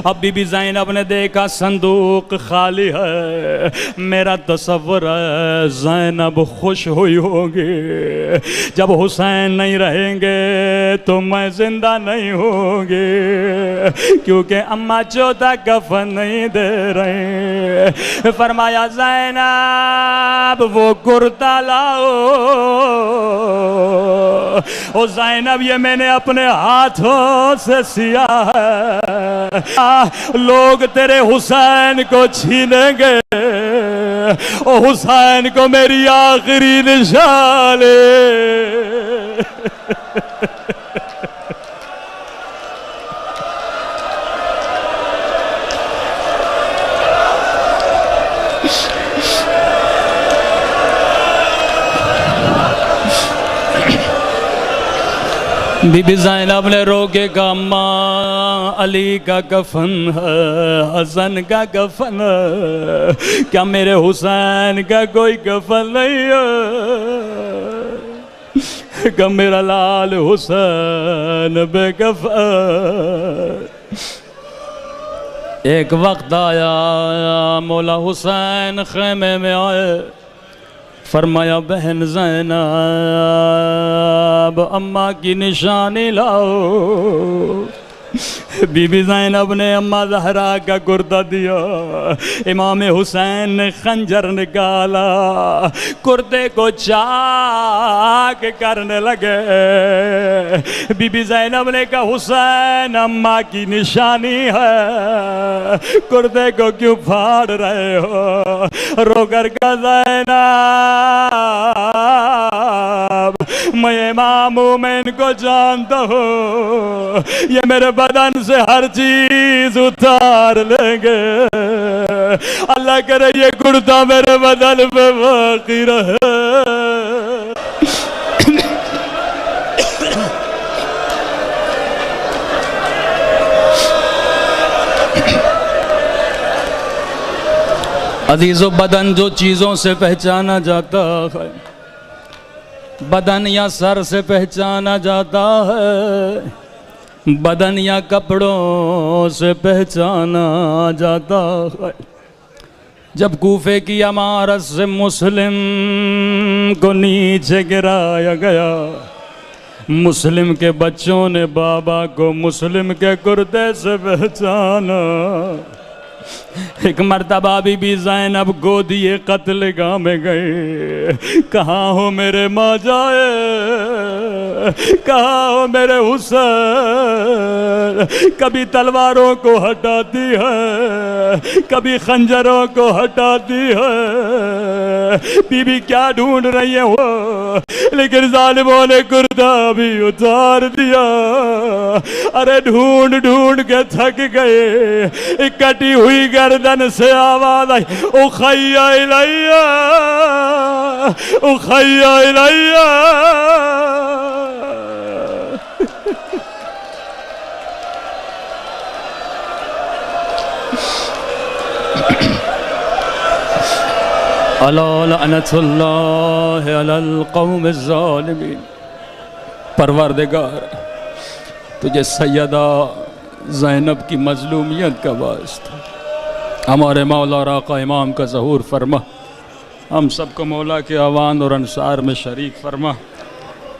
اب بی بی زینب نے دیکھا صندوق خالی ہے، میرا تصور ہے زینب خوش ہوئی ہوگی، جب حسین نہیں رہیں گے تو میں زندہ نہیں ہوں گی، کیونکہ اماں چوتھا کفن نہیں دے رہے۔ فرمایا زینب وہ کرتا لاؤ، او زینب یہ میں نے اپنے ہاتھوں سے سیا ہے، لوگ تیرے حسین کو چھینیں گے، او حسین کو میری آخری نشان بی بی زینب نے رو کے کہا ماں علی کا کفن ہے، حسن کا کفن ہے، کیا میرے حسین کا کوئی کفن نہیں ہے؟ کہ میرا لال حسین بے کفن۔ ایک وقت آیا مولا حسین خیمے میں آئے، فرمایا بہن زینب اماں کی نشانی لاؤ۔ بی بی زینب نے اماں زہرا کا کرتا دیا، امام حسین نے خنجر نکالا، کرتے کو چاک کرنے لگے۔ بی بی زینب نے کہا حسین اماں کی نشانی ہے، کرتے کو کیوں پھاڑ رہے ہو؟ رو کر کہا زینب میں امام ہوں، میں ان کو جانتا ہوں، یہ میرے بدن سے ہر چیز اتار لیں گے، اللہ کرے یہ کرتا میرے بدن پہ باقی رہے۔ عزیزو بدن جو چیزوں سے پہچانا جاتا ہے، بدن یا سر سے پہچانا جاتا ہے، بدن یا کپڑوں سے پہچانا جاتا ہے۔ جب کوفے کی عمارت سے مسلم کو نیچے گرایا گیا، مسلم کے بچوں نے بابا کو مسلم کے کرتے سے پہچانا۔ ایک مرتبہ بی بی زینب گودیے قتل گاہ میں گئے، کہاں ہو میرے ماں جائے، کہاں ہو میرے حسین؟ کبھی تلواروں کو ہٹاتی ہے، کبھی خنجروں کو ہٹاتی ہے، بی بی کیا ڈھونڈ رہی ہے وہ؟ لیکن ظالموں نے کرتا بھی اتار دیا۔ ارے ڈھونڈ ڈھونڈ کے تھک گئے، ایک کٹی ہوئی گردن سے آواز آئی اخی الیہ، اخی الیہ الا لعنت اللہ علی القوم الظالمین۔ پروردگار تجھے سیدہ زینب کی مظلومیت کا واسطہ ہمارے مولا اور آقا امام کا ظہور فرما، ہم سب کو مولا کے اوان اور انصار میں شریک فرما،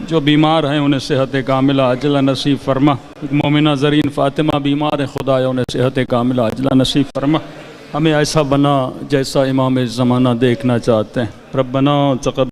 جو بیمار ہیں انہیں صحت کاملہ عاجلہ نصیب فرما، ایک مومنہ زرین فاطمہ بیمار ہیں خدایا انہیں صحت کاملہ عاجلہ نصیب فرما، ہمیں ایسا بنا جیسا امام زمانہ دیکھنا چاہتے ہیں۔ ربنا تقبل